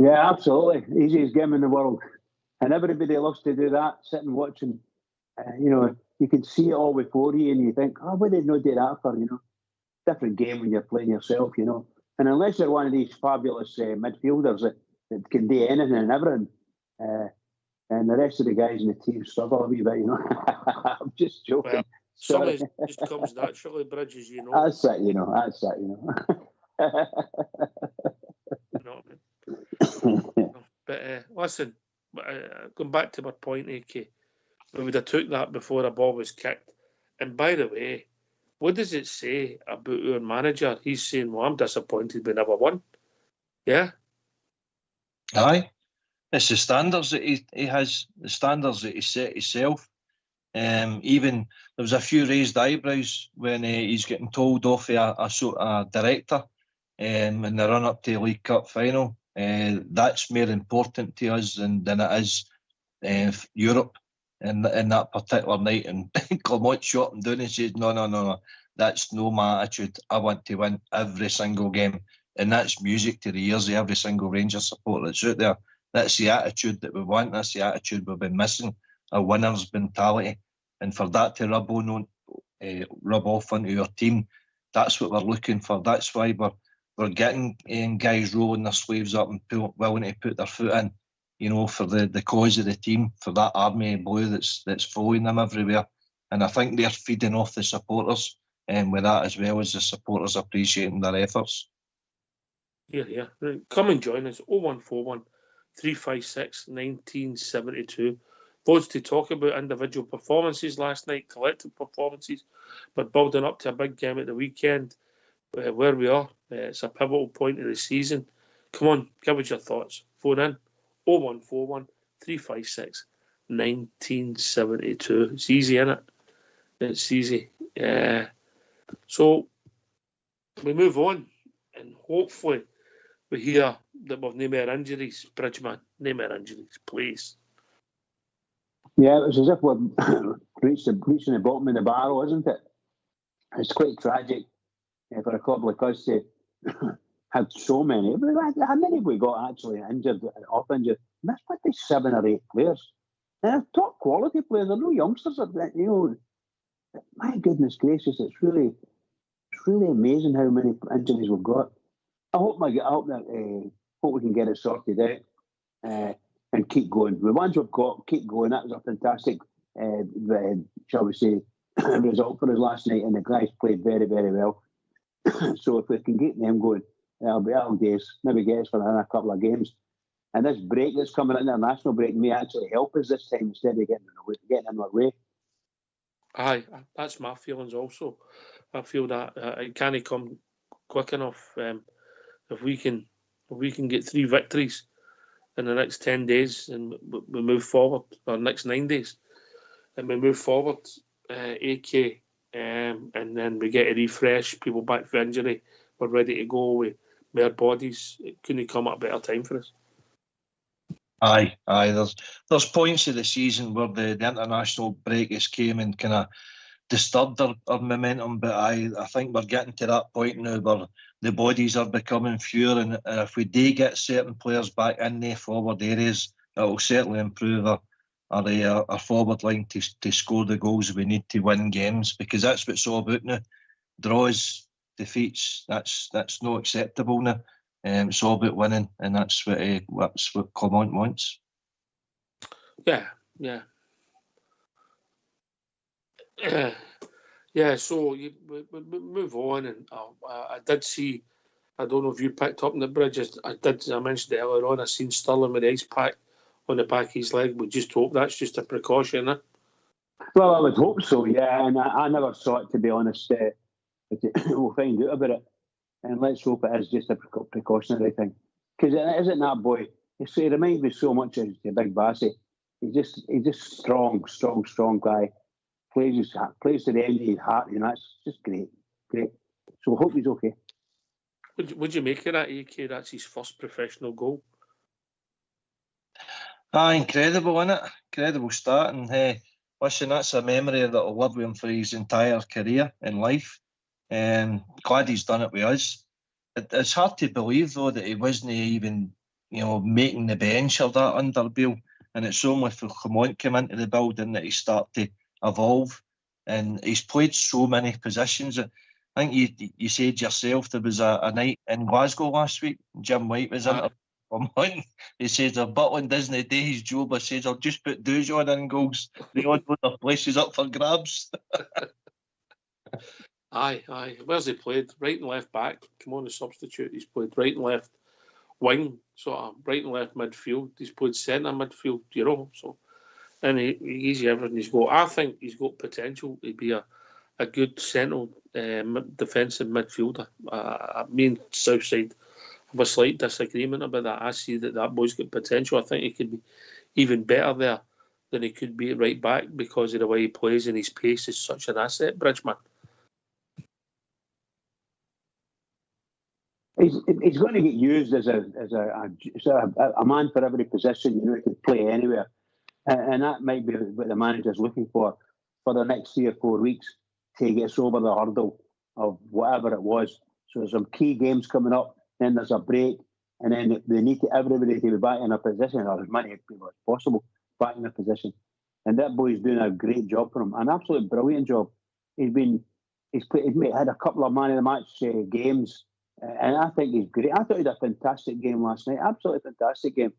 Yeah, absolutely. Easiest game in the world. And everybody loves to do that, sitting watching. You can see it all before you and you think, what did not do that for, Different game when you're playing yourself, And unless you're one of these fabulous midfielders that can do anything and everything, and the rest of the guys in the team struggle a wee bit, I'm just joking. Well, some of it just comes naturally, Bridges, That's it, That's it, You know what I mean? But listen, going back to my point, AK, we would have took that before a ball was kicked. And by the way, what does it say about our manager? He's saying, well, I'm disappointed we never won. Yeah? Aye. It's the standards that he has, the standards that he set himself. Even there was a few raised eyebrows when he's getting told off a director in the run-up to the League Cup final. That's more important to us than it is Europe in that particular night. And Clement shot him down and said, no, that's no my attitude. I want to win every single game. And that's music to the ears of every single Rangers supporter that's out there. That's the attitude that we want. That's the attitude we've been missing, a winner's mentality. And for that to rub off onto your team, that's what we're looking for. That's why we're getting guys rolling their sleeves up and willing to put their foot in, you know, for the cause of the team, for that army of blue that's following them everywhere. And I think they're feeding off the supporters with that, as well as the supporters appreciating their efforts. Yeah. Right. Come and join us. 0141 356 1972. Loads to talk about, individual performances last night, collective performances, but building up to a big game at the weekend. Where we are, it's a pivotal point of the season. Come on, give us your thoughts. Phone in 0141 356 1972. It's easy, isn't it? It's easy. So we move on, and hopefully we hear that we've no more injuries. Bridgeman, no more injuries, please. Yeah, it was as if we're reaching the bottom of the barrel, isn't it? It's quite tragic for a club like us to have so many. How many have we got actually injured, off injured? That's probably 7 or 8 players. They're top quality players. They're no youngsters. You know, my goodness gracious, it's really amazing how many injuries we've got. I hope we can get it sorted out and keep going. The ones we've got, keep going. That was a fantastic, shall we say, result for us last night, and the guys played very, very well. So if we can get them going, it'll be early days. Maybe get us for another couple of games. And this break that's coming, an international break, may actually help us this time instead of getting in our way. Aye, that's my feelings also. I feel that it can't come quick enough. If we can get 3 victories in the next 10 days and we move forward, or next 9 days, and we move forward, AK, and then we get a refresh, people back for injury, we're ready to go with more bodies. It couldn't come at a better time for us. Aye. There's points of the season where the international break has came and kind of disturbed our momentum, but I think we're getting to that point now where the bodies are becoming fewer, and if we do get certain players back in the forward areas, it will certainly improve our forward line to score the goals we need to win games, because that's what it's all about now. Draws, defeats, that's not acceptable now. It's all about winning, and that's what Clement wants. Yeah. So we move on, and I did see. I don't know if you picked up on the bridges. I mentioned it earlier on. I seen Sterling with the ice pack on the back of his leg. We just hope that's just a precaution, eh? Well, I would hope so, yeah. And I never saw it, to be honest. We'll find out about it, and let's hope it is just a precautionary thing. Because it isn't that boy. He reminds me so much of the Big Bassy. He's just strong guy. Plays to the end of his heart, and that's just great. So I hope he's okay. Would you make of that, AK? That's his first professional goal. Incredible, isn't it? Incredible start, and listen, that's a memory that will live with him for his entire career in life. Glad he's done it with us. It's hard to believe though that he wasn't even, making the bench or that under Bill, and it's only for Clement came into the building that he started to evolve, and he's played so many positions. I think you said yourself there was a night in Glasgow last week. Jim White was in it. He says if Butland doesn't do his job, I says I'll just put Dujon in goals. The odd one of places up for grabs. Aye. Where's he played? Right and left back. Come on, a substitute. He's played right and left wing, sort of right and left midfield. He's played centre midfield, So, and he's everything he's got. I think he's got potential to be a good central defensive midfielder. Me and Southside have a slight disagreement about that. I see that boy's got potential. I think he could be even better there than he could be at right back because of the way he plays, and his pace is such an asset, Bridgeman. He's going to get used as a man for every position. He can play anywhere, and that might be what the manager's looking for the next 3 or 4 weeks to get us over the hurdle of whatever it was. So there's some key games coming up, then there's a break, and then they need everybody to be back in a position, or as many people as possible back in a position. And that boy's doing a great job for him, an absolute brilliant job. He's had a couple of man of the match games and I think he's great. I thought he had a fantastic game last night. Absolutely fantastic game.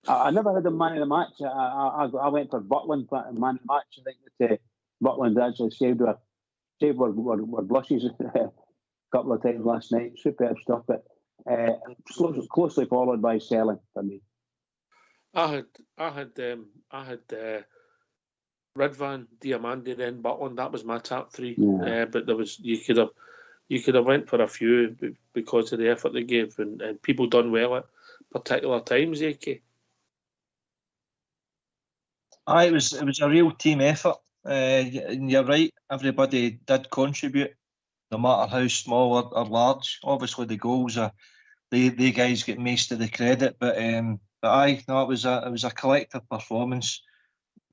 I never had him man of the match. I went for Butland man of the match. I think that Butland actually saved our blushes a couple of times last night. Superb stuff, but closely followed by Selling for me. I had Ridvan, Diamandi, then Butland. That was my top three. Yeah. But there was you could have went for a few because of the effort they gave, and people done well at particular times. AK. Aye, it was a real team effort. And you're right, everybody did contribute, no matter how small or large. Obviously, the goals they guys get most of the credit, but aye, no, it was a collective performance.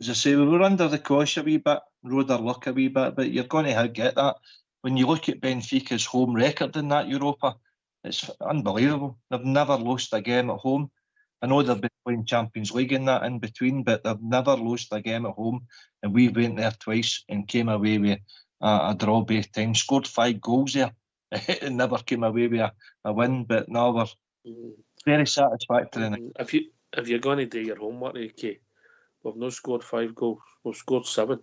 As I say, we were under the cosh a wee bit, rode our luck a wee bit, but you're going to get that. When you look at Benfica's home record in that Europa, it's unbelievable. They've never lost a game at home. I know they've been playing Champions League in that in between, but they've never lost a game at home. And we went there twice and came away with a draw both times. Scored 5 goals there and never came away with a win. But no, we're very satisfactory. If you're going to do your homework, AK, we've not scored 5 goals. We've scored 7.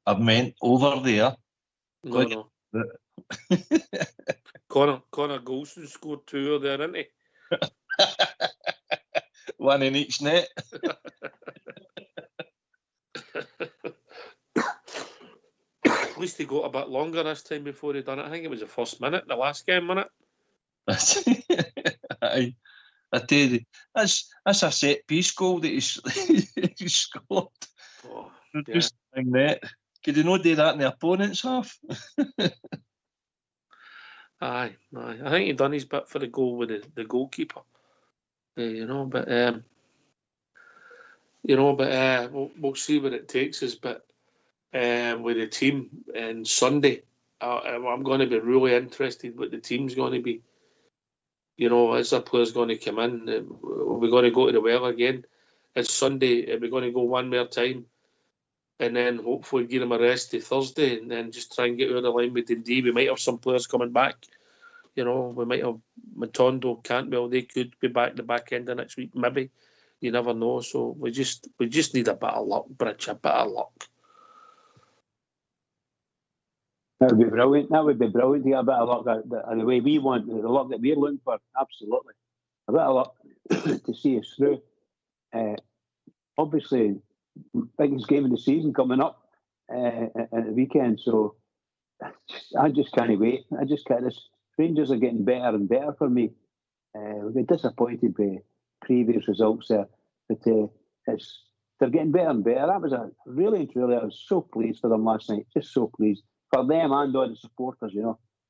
I've meant over there. No. Connor Golson scored 2 there, didn't he? One in each net. At least he got a bit longer this time before he done it. I think it was the first minute, the last game, wasn't it? Aye. I tell you, that's a set piece goal that he scored. Oh, just net. Could you not do that in the opponent's half? Aye. I think he done his bit for the goal with the goalkeeper. But we'll see what it takes us. But with the team on Sunday, I'm going to be really interested what the team's going to be. Is the players going to come in? Are we going to go to the well again? It's Sunday. Are we going to go one more time? And then hopefully give them a rest to Thursday and then just try and get out of the line with Dundee. We might have some players coming back. We might have Matondo, Cantwell. They could be back the back end of next week, maybe. You never know. So we just need a bit of luck, Bridge, a bit of luck. That would be brilliant. That would be brilliant to get a bit of luck the way we want, the luck that we're looking for. Absolutely. A bit of luck to see us through. Obviously, biggest game of the season coming up at the weekend. So I just can't wait. I just can't. This Rangers are getting better and better for me. We've been disappointed by previous results there, but they're getting better and better. That was I was so pleased for them last night. Just so pleased for them and all the supporters. It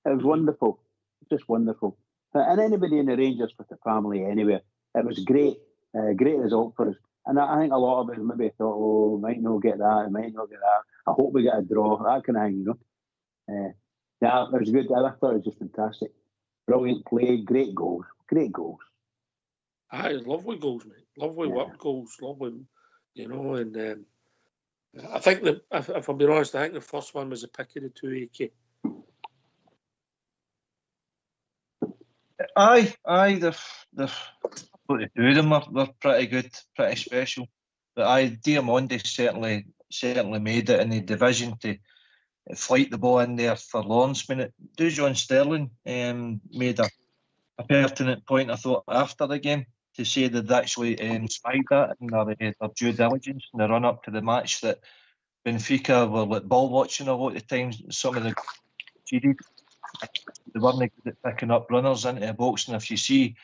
was wonderful, just wonderful. And anybody in the Rangers with the family anywhere, it was great, great result for us. And I think a lot of us maybe thought, might not get that, might not get that. I hope we get a draw, that kind of thing, Yeah, it was good. I thought it was just fantastic. Brilliant play, great goals. Aye, lovely goals, mate. Lovely work goals, lovely, and I think if I'm being honest, I think the first one was a pick of the 2 AK. Aye, the two of them were pretty good, pretty special. But Diamandi certainly made it in the division to flight the ball in there for Lawrence. John Sterling made a pertinent point, I thought, after the game, to say they'd actually spied that in their due diligence in the run-up to the match, that Benfica were like ball watching a lot of times. Some of the cheated. They weren't good at picking up runners into the box, and if you see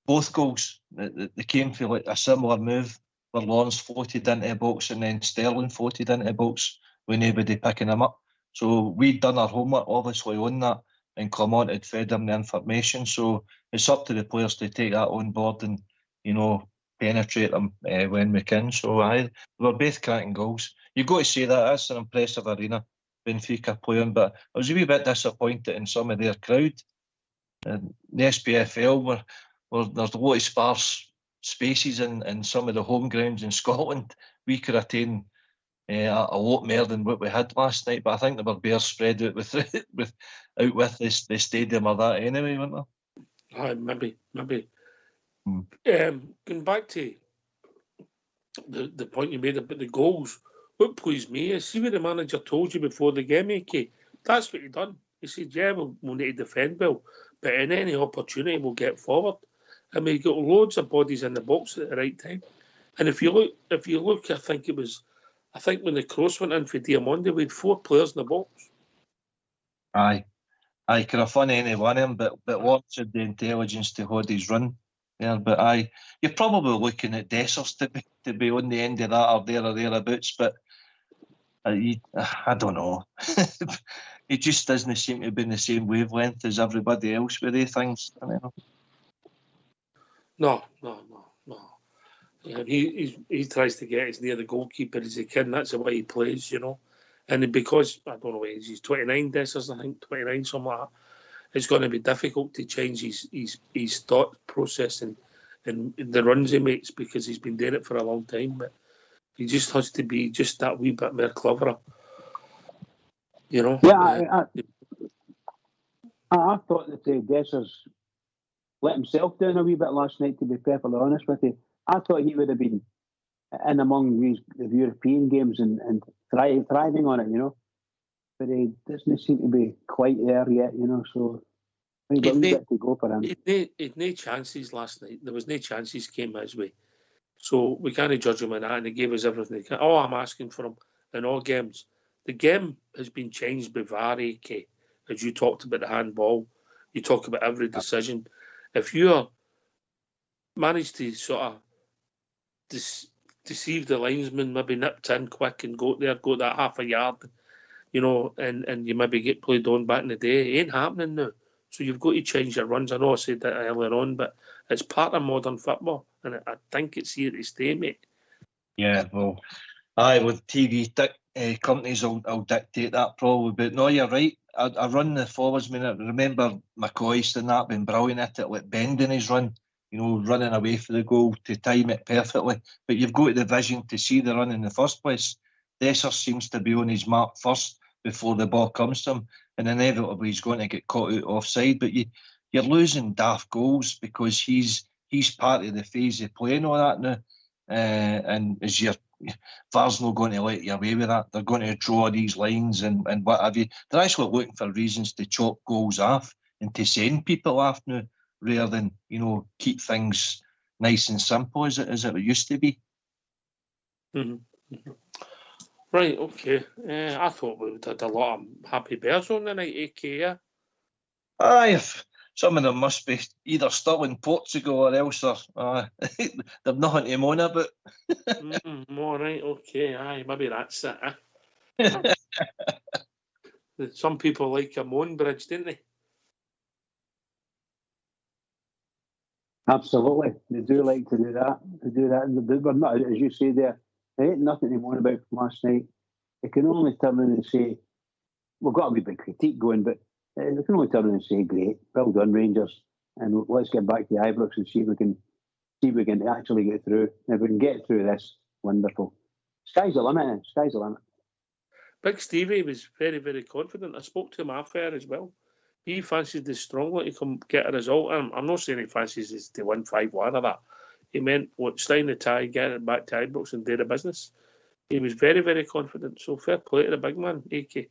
both goals, they came for like a similar move where Lawrence floated into the box and then Sterling floated into the box with nobody picking them up. So we'd done our homework obviously on that, and Clement had fed them the information. So it's up to the players to take that on board and penetrate them when we can. So they were both cracking goals. You've got to say that's an impressive arena Benfica playing, but I was a wee bit disappointed in some of their crowd. The SPFL where there's a lot of sparse spaces in some of the home grounds in Scotland. We could attain a lot more than what we had last night. But I think they were bare spread out with the stadium or that anyway, weren't they? Aye, maybe. Hmm. Going back to the point you made about the goals, what pleased me is see what the manager told you before the game, AK. That's what he done. He said, "Yeah, we'll need to defend well, but in any opportunity we'll get forward." And we got loads of bodies in the box at the right time. And if you look, I think when the cross went in for Diamondi, we had 4 players in the box. Aye, could have fun any one of them, but Watts had the intelligence to hold his run there. But aye, you're probably looking at Dessers to be on the end of that or thereabouts. But I don't know. He just doesn't seem to be in the same wavelength as everybody else with these things. I mean, No. He tries to get as near the goalkeeper as he can. That's the way he plays, you know. And because, I don't know what he's 29, Dessers, I think, 29, something like that. It's going to be difficult to change his thought process and the runs he makes because he's been doing it for a long time. But he just has to be just that wee bit more cleverer, you know. Yeah, I thought that Dessers let himself down a wee bit last night, to be perfectly honest with you. I thought he would have been in among the European games and thriving on it, you know. But he doesn't seem to be quite there yet, you know, so we've got a wee bit to go for him. He'd no chances last night. There was no chances came his way. So we can't judge him on that, and he gave us everything. All I'm asking for him in all games, the game has been changed by VAR, AK, as you talked about the handball. You talk about every decision. If you manage to sort of deceive the linesman, maybe nipped in quick and go that half a yard, you know, and you maybe get played on back in the day, it ain't happening now. So you've got to change your runs. I know I said that earlier on, but it's part of modern football, and I think it's here to stay, mate. yeah, well, aye, with TV companies will dictate that probably. But no, you're right. I run the forwards. I remember McCoist and that being brilliant at it, like bending his run, you know, running away for the goal to time it perfectly. But you've got the vision to see the run in the first place. Dessers seems to be on his mark first before the ball comes to him, and inevitably he's going to get caught out offside. But you're losing daft goals because he's part of the phase of playing all that now, and as VAR's not going to let you away with that. They're going to draw these lines and what have you. They're actually looking for reasons to chop goals off and to send people off now, rather than, you know, keep things nice and simple as it used to be. Mm-hmm. Right, okay. I thought we had a lot of happy bears on the night, AK, yeah? Aye, some of them must be either still in Portugal or else they've nothing to moan about. All right, okay, aye, maybe that's it. Some people like a moan bridge, didn't they? Absolutely, they do like to do that. We're not, as you say there, there ain't nothing to moan about from last night. They can only turn around and say, we've got a wee bit critique going, but they can only turn around and say, great, well done, Rangers, and let's get back to Ibrox and see if we can actually get through. If we can get through this, wonderful. Sky's the limit. Sky's the limit. Big Stevie was very, very confident. I spoke to him after as well. He fancied this strongly to come get a result. I'm not saying he fancies this to win 5-1 or that. He meant stein the tie, get it back to Ibrox and do the business. He was very, very confident. So fair play to the big man, AK.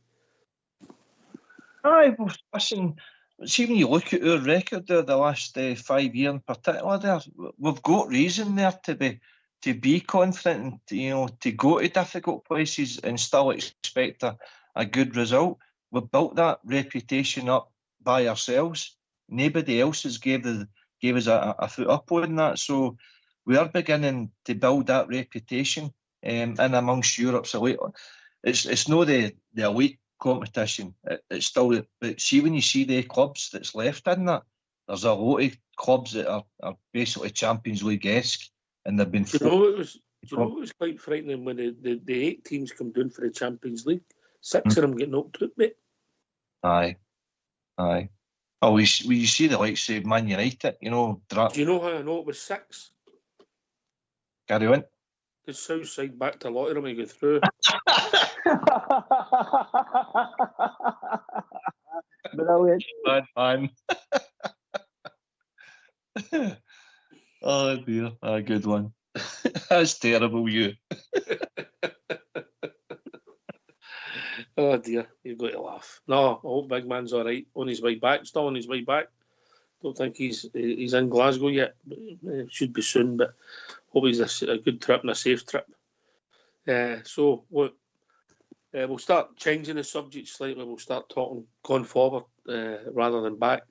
Aye, well, listen, see, when you look at our record there, the last 5 years in particular, there, we've got reason there to be confident and, you know, to go to difficult places and still expect a good result. We've built that reputation up by ourselves. Nobody else has gave us a foot up on that. So we are beginning to build that reputation in amongst Europe's elite. It's not the elite competition. It's still, but see, when you see the clubs that's left in that, there's a lot of clubs that are basically Champions League-esque, and they've been. Do you know it was quite frightening when the 8 teams come down for the Champions League? 6 of them get knocked out, mate. Aye. Oh, you see the likes of Man United, you know. Do you know how I know it was 6? Carry on. the south side back to Lottingham and go through. Brilliant. Bad man. Oh dear, a good one. That's terrible, you. Oh dear, you've got to laugh. No, I hope Big Man's all right. On his way back, still on his way back. Don't think he's in Glasgow yet. But, should be soon, but hope he's a good trip and a safe trip. So look, we'll start changing the subject slightly. We'll start talking going forward rather than back.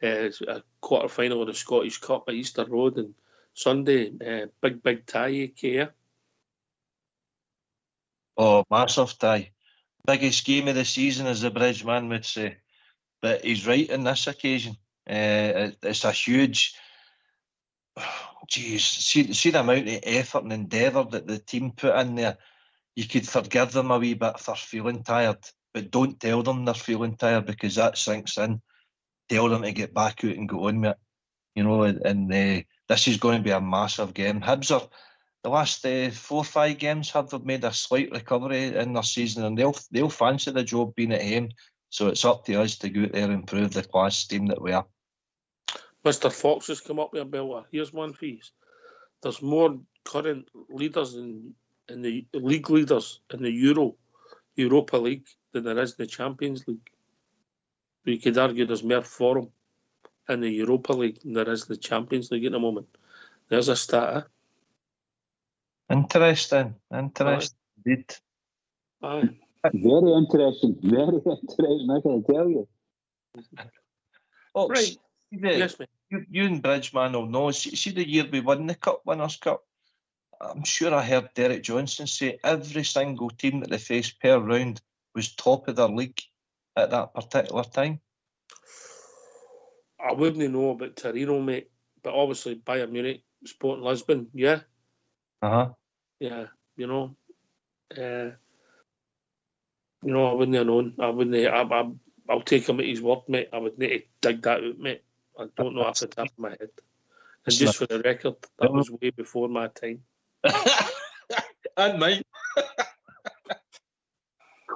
It's a quarter final of the Scottish Cup at Easter Road and Sunday. Big tie, Kia. Oh, massive tie. Biggest game of the season, as the bridge man would say. But he's right on this occasion. It's a huge... Geez, see the amount of effort and endeavour that the team put in there. You could forgive them a wee bit for feeling tired, but don't tell them they're feeling tired, because that sinks in. Tell them to get back out and go on with it. You know, and this is going to be a massive game. Hibs are... The last 4 or 5 games have made a slight recovery in their season, and they'll fancy the job being at home. So it's up to us to go out there and prove the class team that we are. Mr. Fox has come up with a belter. Here's one for you. There's more current leaders in the league leaders in the Europa League than there is in the Champions League. We could argue there's more for them in the Europa League than there is in the Champions League at the moment. There's a stat. Interesting indeed. Aye. Very interesting. Very interesting, I can tell you. Oh, Right. Yes, mate. You and Bridgeman will know. See the year we won the Cup, Winners' Cup? I'm sure I heard Derek Johnson say every single team that they faced per round was top of their league at that particular time. I wouldn't know about Torino, mate, but obviously Bayern Munich, Sporting Lisbon, yeah. Yeah, you know, I wouldn't have known. I'll take him at his word, mate. I would need to dig that out, mate. I don't know off the top of my head. And just for the record, that was way before my time. And mine.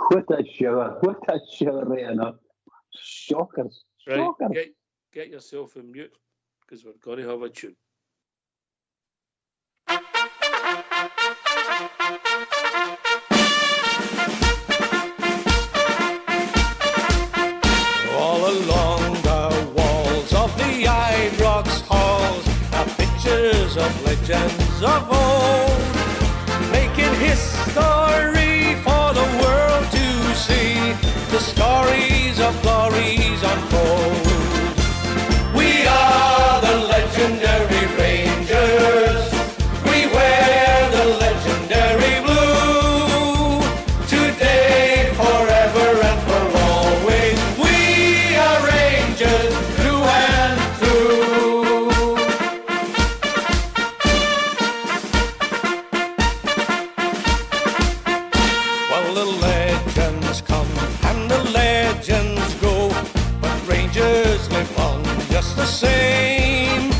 What a shower right enough. Shockers. Right, Shockers. get yourself in mute, because we're going to have a tune. All along the walls of the Ibrox halls are pictures of legends of old, making history for the world to see. The stories of glories unfold. We are the legendary Rangers. We wear the legendary blue. Today, forever, and for always, we are Rangers through and through. Well, the legends come and the legends go, but Rangers live on just the same.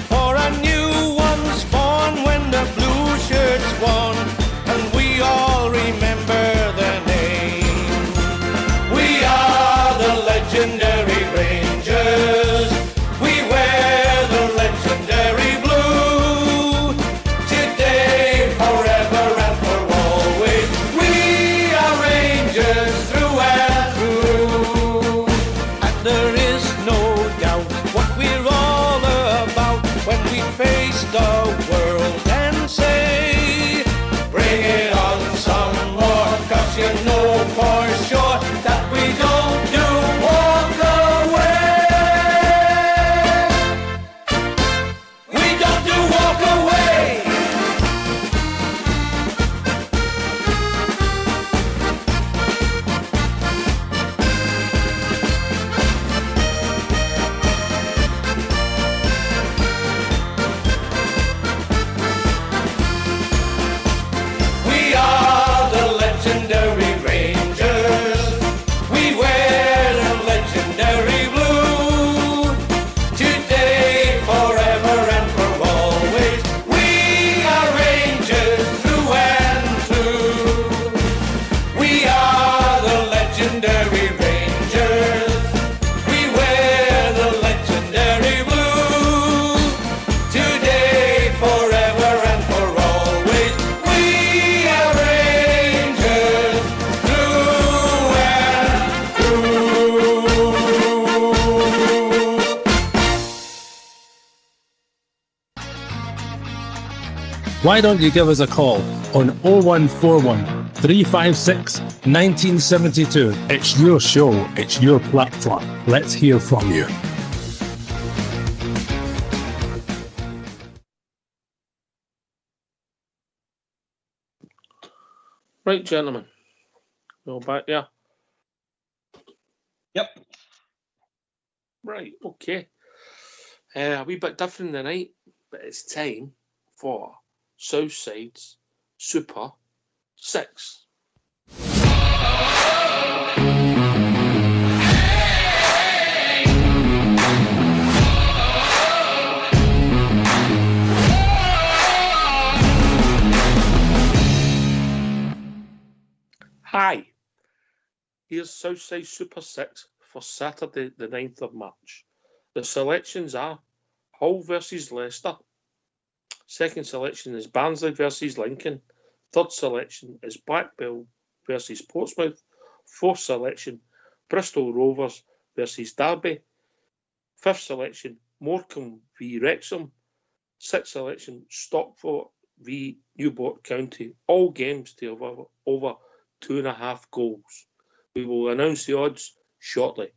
For a new one's born when the blue shirts won, and we all remember their name. We are the legendary Rangers. We wear the legendary blue. Today, forever, and for always, we are Rangers through and through. And there is no doubt what we're all about when we face the world and say, bring it on, son. Why don't you give us a call on 0141 356 1972? It's your show, it's your platform. Let's hear from you. Right, gentlemen. Go back there. Yep. Right, okay. A wee bit different tonight, but it's time for Southside's Super 6. Hi, here's Southside Super 6 for Saturday the 9th of March. The selections are Hull versus Leicester. Second selection is Barnsley versus Lincoln. Third selection is Blackpool versus Portsmouth. Fourth selection, Bristol Rovers versus Derby. Fifth selection, Morecambe v Wrexham. Sixth selection, Stockport v Newport County. All games to over 2.5 goals. We will announce the odds shortly.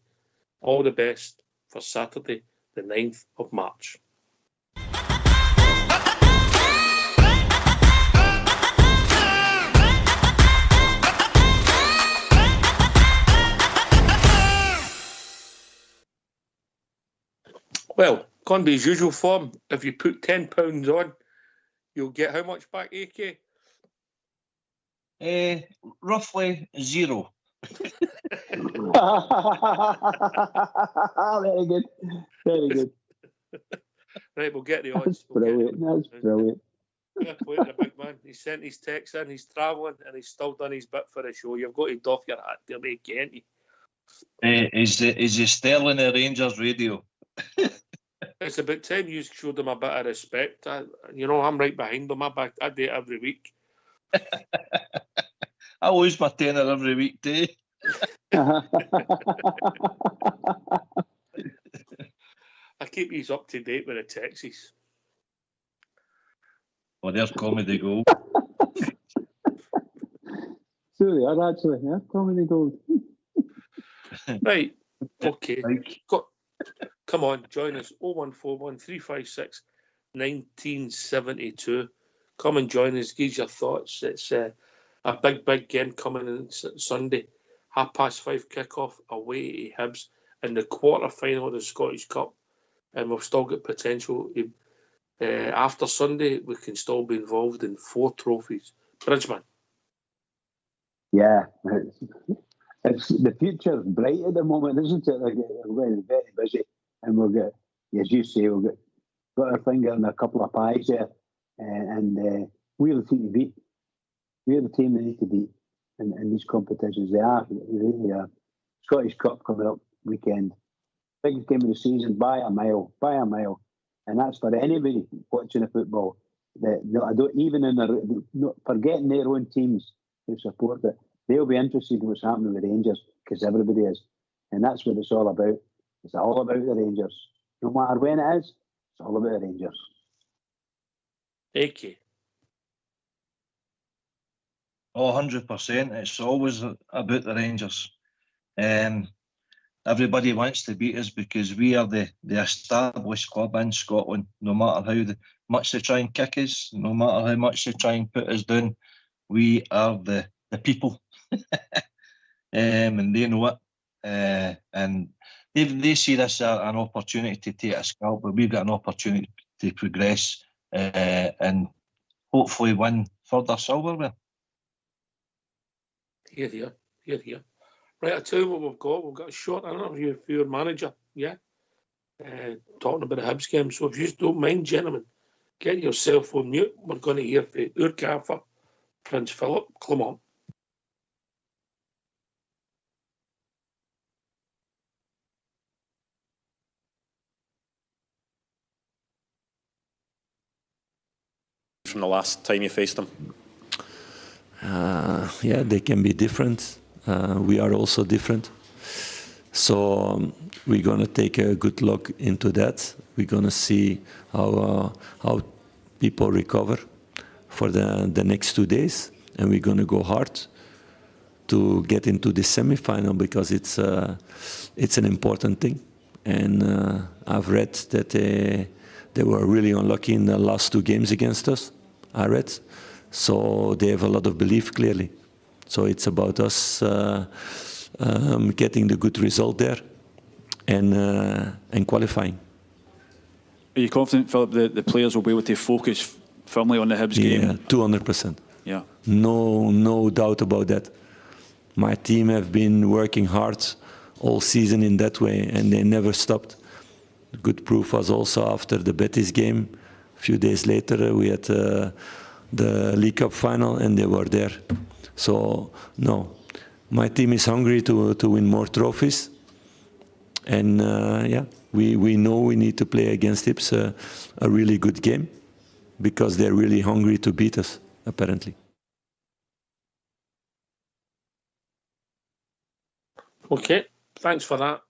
All the best for Saturday, the 9th of March. Well, going to be his usual form. If you put £10 on, you'll get how much back, AK? Roughly 0. Very good. Very good. Right, we'll get the odds. That's brilliant. That's brilliant. Fair play to the big man. He sent his text in, he's travelling, and he's still done his bit for the show. You've got to doff your hat there, mate, can't you? Is the Sterling at Rangers Radio? It's about time you showed him a bit of respect. I'm right behind him. I do it every week. I lose my tenner every weekday. I keep these up to date with the Texas. Well, there's comedy gold. So they are actually, yeah, comedy gold. Right, okay. Come on, join us. 0141 356 1972. Come and join us. Give your thoughts. It's a big game coming in Sunday. 5:30 kickoff away to Hibs in the quarter-final of the Scottish Cup. And we've still got potential. After Sunday, we can still be involved in 4 trophies. Bridgeman. Yeah, it's the future's bright at the moment, isn't it? Like, we're very busy, and we'll get, as you say, we'll got our finger in a couple of pies there, and we're the team to beat. We're the team they need to beat in these competitions. They really are. Scottish Cup coming up weekend, biggest game of the season by a mile, and that's for anybody watching the football. I don't even forgetting their own teams who support it. They'll be interested in what's happening with Rangers because everybody is, and that's what it's all about. It's all about the Rangers. No matter when it is, it's all about the Rangers. Thank you. Oh, 100%. It's always about the Rangers. Everybody wants to beat us because we are the established club in Scotland. No matter how much they try and kick us, no matter how much they try and put us down, we are the people. And they know it. And they see this as an opportunity to take a scalp, but we've got an opportunity to progress and hopefully win further silverware. Here. Right, I'll tell you what we've got. We've got a short interview for your manager, yeah? Talking about the Hibs game. So if you don't mind, gentlemen, get yourself on mute. We're going to hear from Urkaffer, Prince Philip. Come on. From the last time you faced them? Yeah, they can be different. We are also different. So we're going to take a good look into that. We're going to see how people recover. for the next 2 days, and we're going to go hard to get into the semi-final because it's an important thing. And I've read that they were really unlucky in the last 2 games against us. I read, so they have a lot of belief clearly. So it's about us getting the good result there and qualifying. Are you confident, Philip, that the players will be able to focus firmly on the Hibs game? Yeah, 200%. Yeah. No doubt about that. My team have been working hard all season in that way, and they never stopped. Good proof was also after the Betis game. A few days later, we had the League Cup final, and they were there. So, no, my team is hungry to win more trophies. And, we know we need to play against Hibs a really good game because they're really hungry to beat us, apparently. Okay, thanks for that.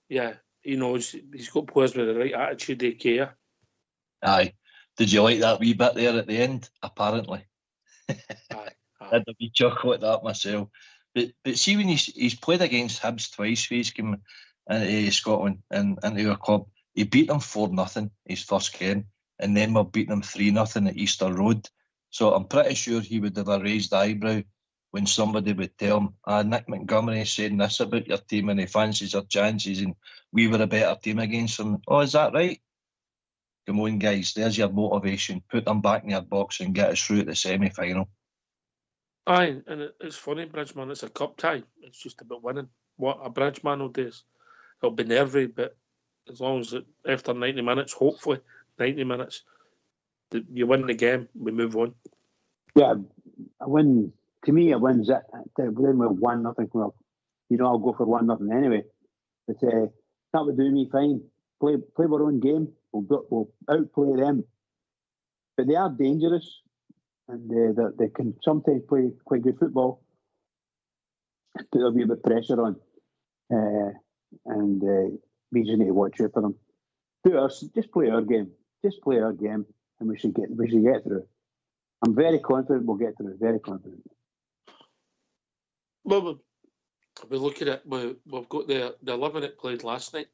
He knows he's got players with the right attitude, they care. Aye. Did you like that wee bit there at the end? Apparently. Aye. I had a wee chuckle at that myself. But see, when he's played against Hibs twice for his game in Scotland and into our club, he beat them 4-0 his first game, and then we're beating them 3-0 at Easter Road. So I'm pretty sure he would have a raised eyebrow when somebody would tell him, Nick Montgomery saying this about your team and he fancies our chances and we were a better team against them. Oh, is that right? Come on, guys, there's your motivation. Put them back in your box and get us through to the semi-final. Aye, and it's funny, Bridgeman, it's a cup tie. It's just about winning. What a Bridgeman will do is, it'll be nervy, but as long as after 90 minutes, hopefully 90 minutes, you win the game, we move on. Yeah, a win, to me, a win's it. Then we're 1-0. Well, I'll go for 1-0 anyway. But that would do me fine. Play our own game. We'll outplay them. But they are dangerous. And they can sometimes play quite good football. Put a wee bit of pressure on. And we just need to watch out for them. Just play our game. Just play our game. And we should get through. I'm very confident we'll get through. Very confident. Well, we look at it. We've got the 11 that played last night,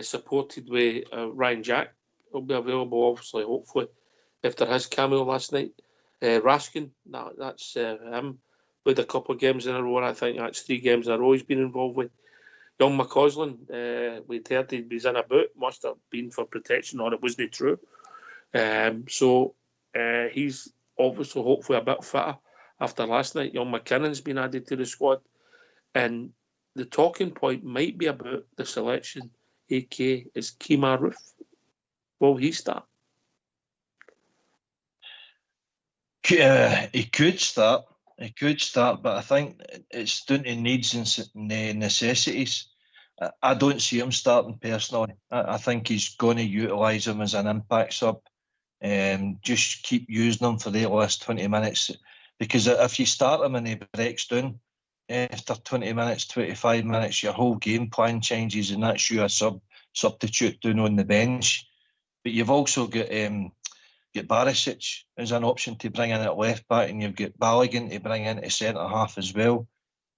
supported with Ryan Jack. He'll be available, obviously, hopefully, after his cameo last night. Raskin, that's him, with a couple of games in a row. I think that's 3 games in a row he's been involved with. Young McCausland, we heard he was in a boot, must have been for protection, or it wasn't true. So he's obviously, hopefully, a bit fitter after last night. Young McKinnon's been added to the squad. And the talking point might be about the selection, aka is Kemar Roof. Will he start? He could start, but I think it's down to needs and necessities. I don't see him starting personally. I think he's going to utilise him as an impact sub. Just keep using him for the last 20 minutes. Because if you start him and he breaks down after 20 minutes, 25 minutes, your whole game plan changes and that's you a substitute down on the bench. But you've also got Barisic as an option to bring in at left back, and you've got Balogun to bring in at centre half as well.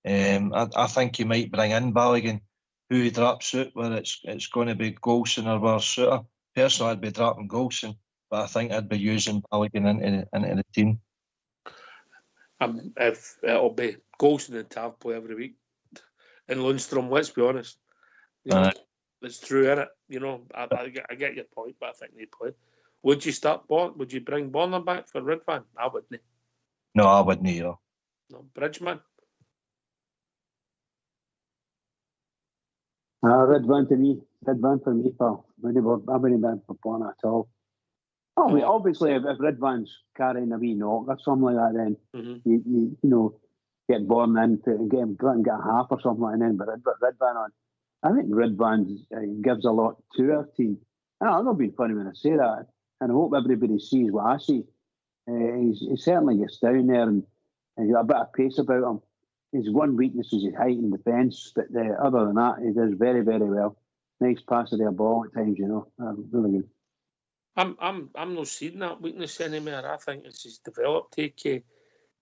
I think you might bring in Balogun, who he drops out where it's going to be Golson or where Suter. Personally, I'd be dropping Golson, but I think I'd be using Balogun into the team. If it'll be Golson and Tav play every week, and Lundstrom, let's be honest, it's true, innit? I get your point, but I think they play. Would you start Would you bring Bonner back for Ridvan? I wouldn't. No, I wouldn't either. No, Bridgeman. Ridvan for me, pal. I wouldn't been for Bonner at all. Obviously, if Ridvan's carrying a wee knock or something like that, then you get Born in to get him get a half or something like that, and then but Ridvan on. I think Ridvan gives a lot to our team. I'm not being funny when I say that, and I hope everybody sees what I see. He certainly gets down there and he's got a bit of pace about him. His one weakness is his height in defence, but other than that, he does very, very well. Nice pass of their ball at times, really good. I'm not seeing that weakness anymore. I think it's his developed AK.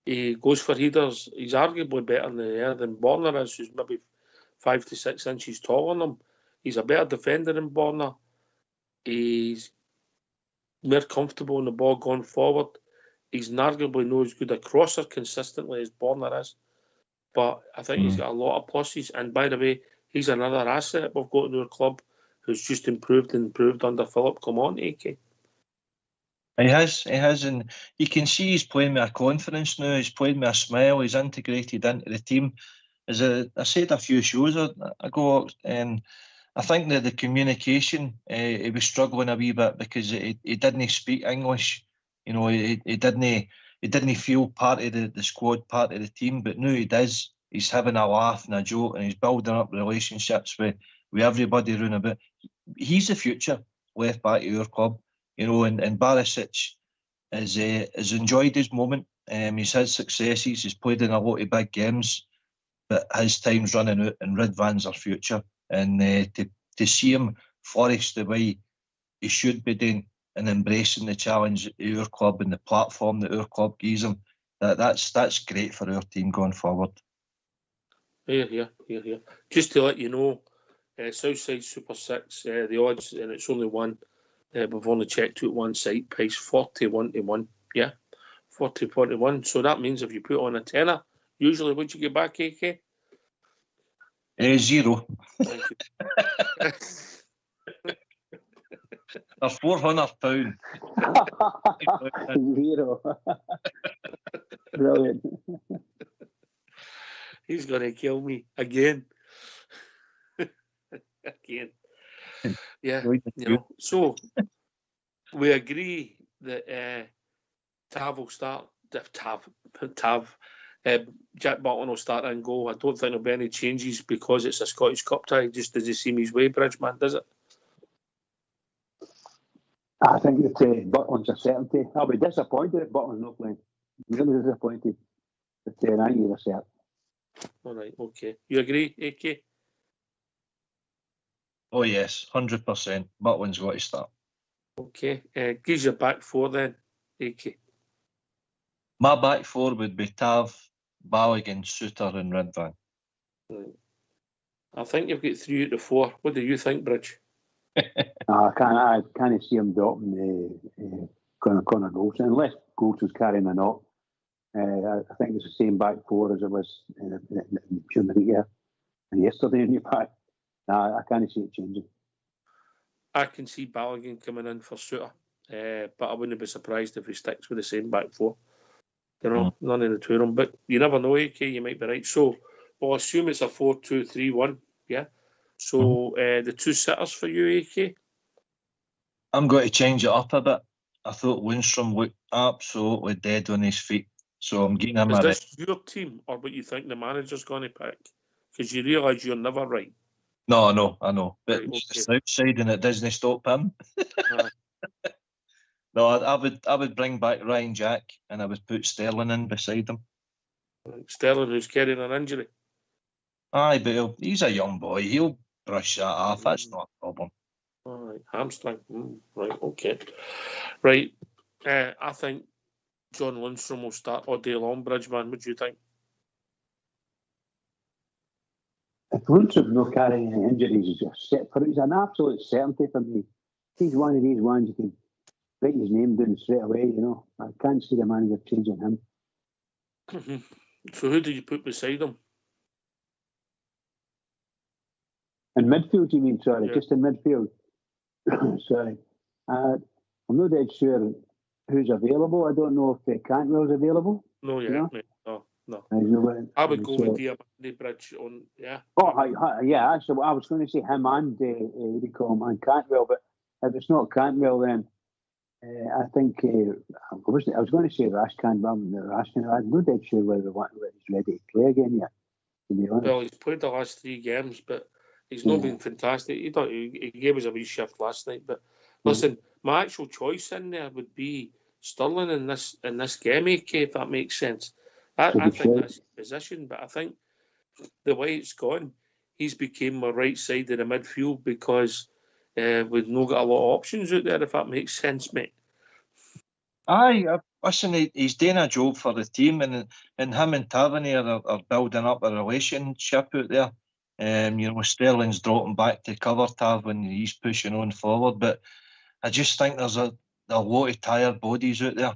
He goes for headers. He's arguably better in the air than Borner is, who's maybe 5 to 6 inches taller than him. He's a better defender than Borner. He's more comfortable in the ball going forward. He's arguably not as good a crosser consistently as Borner is. But I think he's got a lot of pluses. And by the way, he's another asset we've got in our club who's just improved under Philip. Come on, AK. He has, and you can see he's playing with a confidence now. He's playing with a smile. He's integrated into the team. As I said a few shows ago, I think that the communication, he was struggling a wee bit because he didn't speak English. You know, he didn't feel part of the squad, part of the team. But now he does. He's having a laugh and a joke, and he's building up relationships with everybody around about. He's the future left back of our club. You know, and Barisic has enjoyed his moment. He's had successes. He's played in a lot of big games, but his time's running out, and Ridvan's our future. And to see him flourish the way he should be doing and embracing the challenge of our club and the platform that our club gives him, that's great for our team going forward. Here. Just to let you know, Southside Super 6, the odds, and it's only one. We've only checked out one site, price 41 to 1. Yeah, 40 to 1. So that means if you put on a tenner, usually what you get back, AK? 0. Thank you. They're £400. 0. Brilliant. He's going to kill me again. Again. Yeah, you know. So we agree that Tav will start. Jack Butland will start and go. I don't think there'll be any changes because it's a Scottish Cup tie. Just does he seem his way, Bridgeman? Does it? I think that Butland's a certainty. I'll be disappointed if Butland's not playing. Really disappointed. But I think he's a certainty. All right, okay. You agree, AK? Oh yes, 100%. Butland's got to start. Okay. Gives your back four then, AK. My back four would be Tav, Balogun, Suter and Ridvan. Right. I think you've got 3 out of 4. What do you think, Bridge? I can't see him dropping Conor goals unless Goals was carrying a knock. I think it's the same back four as it was during the week and yesterday in your back. I can't see it changing. I can see Balogun coming in for Suter, but I wouldn't be surprised if he sticks with the same back four. You know, none of the two of them. But you never know, AK, you might be right. So we'll assume it's a 4-2-3-1, yeah? So the 2 sitters for you, AK? I'm going to change it up a bit. I thought Lundstrom looked absolutely dead on his feet. So I'm getting him. Is this your team or what you think the manager's going to pick? Because you realise you're never right. No, I know. But right, okay. It's outside and it doesn't stop him. No, I would bring back Ryan Jack and I would put Sterling in beside him. Sterling, who's carrying an injury. Aye, but he's a young boy. He'll brush that off. That's not a problem. All right, hamstring. Right, okay. Right, I think John Lundstrom will start all day long, Bridgeman. What do you think? If Lundstrom's not carrying any injuries, he's an absolute certainty for me. He's one of these ones you can write his name down straight away, you know. I can't see the manager changing him. So who do you put beside him? In midfield, you mean? Sorry, yeah. Just in midfield. Sorry. I'm not dead sure who's available. I don't know if Cantwell's available. No, yeah, you know? No. I would go with Diamante Bridge on, yeah. Oh, yeah. So I was going to say him and and Cantwell, but if it's not Cantwell, then I think I was going to say Rashkan, but I'm not dead sure whether he's ready to play again yet. To be honest. Well, he's played the last 3 games, but he's not been fantastic. He gave us a wee shift last night, but listen, my actual choice in there would be Sterling in this game, AK, if that makes sense. I think that's his position, but I think the way it's gone, he's became my right side of the midfield because we've not got a lot of options out there, if that makes sense, mate. Aye, listen, he's doing a job for the team, and him and Tavernier are building up a relationship out there. Sterling's dropping back to cover Tav when he's pushing on forward, but I just think there's a lot of tired bodies out there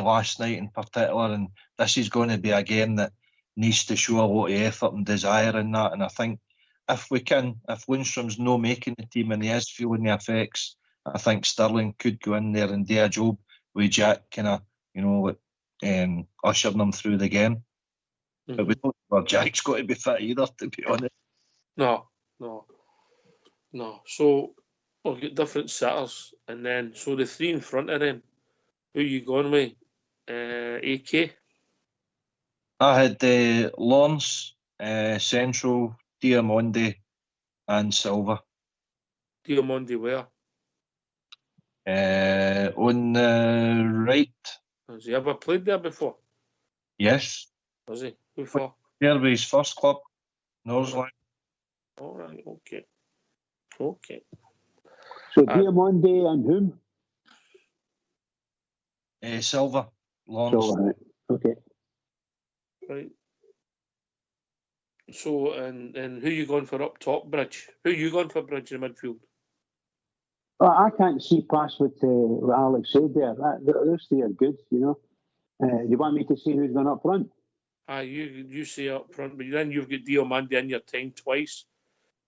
last night in particular, and this is going to be a game that needs to show a lot of effort and desire in that. And I think if Lundstrom's no making the team and he is feeling the effects, I think Sterling could go in there and do a job with Jack kind of, ushering them through the game. Mm-hmm. But we don't know where Jack's got to be fit either, to be honest. No. So we've got different setters, and then so the three in front of them, who you going with? AK? I had Lawrence, Central, Diamondi and Silva. Diamondi where? On the right. Has he ever played there before? Yes. Has he? Who for? There was his first club, Northland. All right, okay. So Diamondi and whom? Silva, Lawrence. Silva, okay. Right. So, and who you going for up top, Bridge? Who you going for, Bridge, in midfield? Well, I can't see past what Alex said there. Those three are good, you want me to see who's going up front? You say up front, but then you've got Diomandi in your time twice.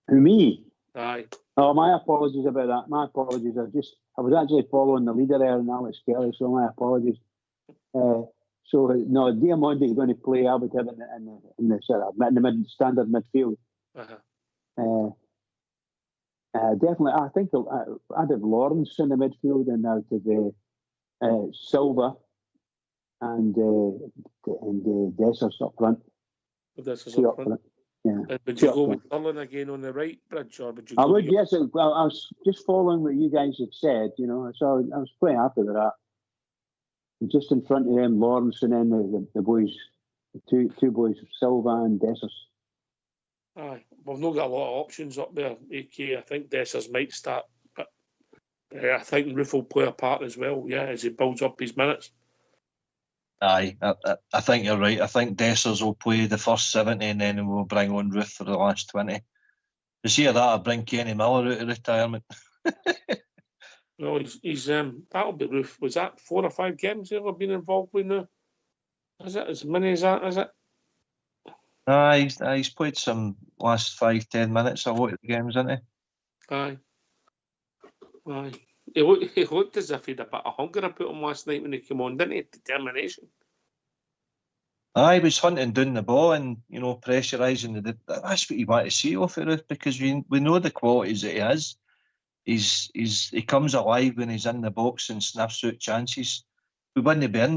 Who, me? Aye. Oh, my apologies about that. My apologies. I was actually following the leader there, and Alex Kelly, so my apologies. So no, Diamandi is going to play. I would have in the standard midfield. Definitely, I think I'd have Lawrence in the midfield, and out of Silva and Dessers up front. Dessers up front. Yeah. Would you go with Sterling again on the right, Bridge, or would you? I would, yes. Well, I was just following what you guys had said, so I was quite happy with that. And just in front of them, Lawrence, and then the boys, the two boys, Silva and Dessers. Aye, we've not got a lot of options up there. AK, I think Dessers might start, but I think Roof will play a part as well. Yeah, as he builds up his minutes. Aye, I think you're right. I think Dessers will play the first 70 and then we'll bring on Ruth for the last 20. You see that, I'll bring Kenny Miller out of retirement. No, he's that'll be Ruth. Was that 4 or 5 games he's ever been involved with now? Is it as many as that, is it? Aye, he's played some last 5-10 minutes, a lot of the games, hasn't he? Aye. He looked as if he had a bit of hunger about him last night when he came on, didn't he? Determination. He was hunting down the ball and, pressurising. That's what you want to see off of Ruth, because we know the qualities that he has. He comes alive when he's in the box and sniffs out chances. We wouldn't be in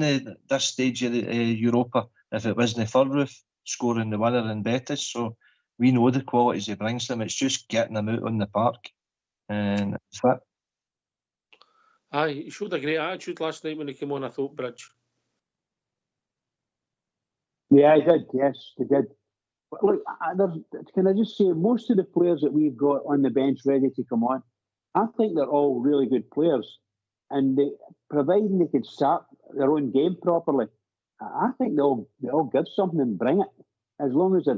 this stage of Europa if it wasn't for Ruth scoring the winner in Betis. So we know the qualities he brings them. It's just getting them out on the park. And that's that. Aye, he showed a great attitude last night when he came on, I thought, Bridge. Yeah, he did. Yes, he did. But look, can I just say, most of the players that we've got on the bench ready to come on, I think they're all really good players. And providing they can start their own game properly, I think they'll give something and bring it. As long as they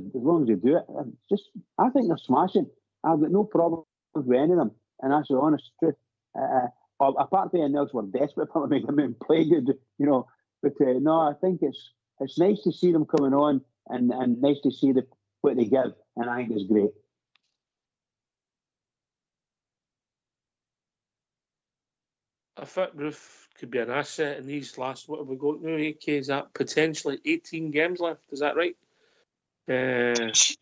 do it, I think they're smashing. I've got no problem with any of them, and that's the honest truth. Apart from anything else, we're desperate for them to play good, But no, I think it's nice to see them coming on, and nice to see what they give, and I think it's great. I think Roof could be an asset in these last, what have we got now, AK? Is that potentially 18 games left? Is that right? Is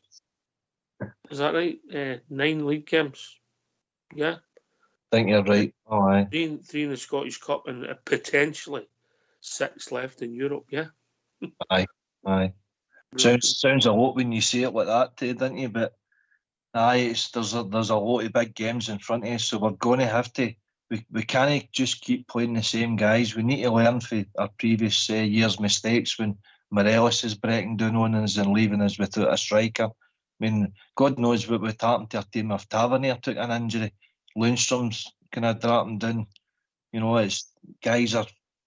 that right? 9 league games. Yeah? I think you're right. Oh, aye. 3 in the Scottish Cup and potentially 6 left in Europe, yeah? Aye. Sounds a lot when you say it like that, doesn't you? But aye, there's a lot of big games in front of us, so we're going to have to. We can't just keep playing the same guys. We need to learn from our previous year's mistakes when Morelos is breaking down on us and leaving us without a striker. I mean, God knows what would happen to our team if Tavernier took an injury. Lundstrom's kind of dropping down. You know, it's guys are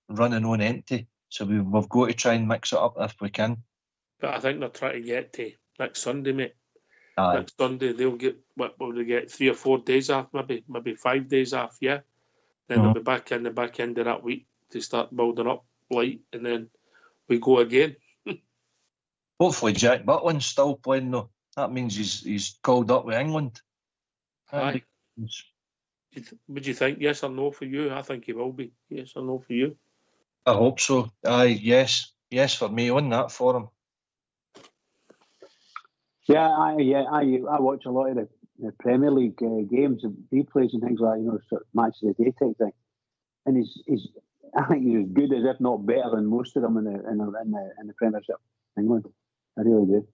running on empty, so we've got to try and mix it up if we can. But I think they're trying to get to next Sunday, mate. Aye. Next Sunday they'll get, what will they get, 3 or 4 days off, maybe 5 days off, yeah. Then they'll be back in the back end of that week to start building up light, and then we go again. Hopefully Jack Butland's still playing though. That means he's called up with England. Aye. Would you think yes or no for you? I think he will be. Yes or no for you? I hope so. Aye, yes for me on that for him. Yeah, I watch a lot of the Premier League games and replays and things like that, sort of match of the day type thing. And he's I think he's as good as, if not better than most of them in the Premiership, England. I really do.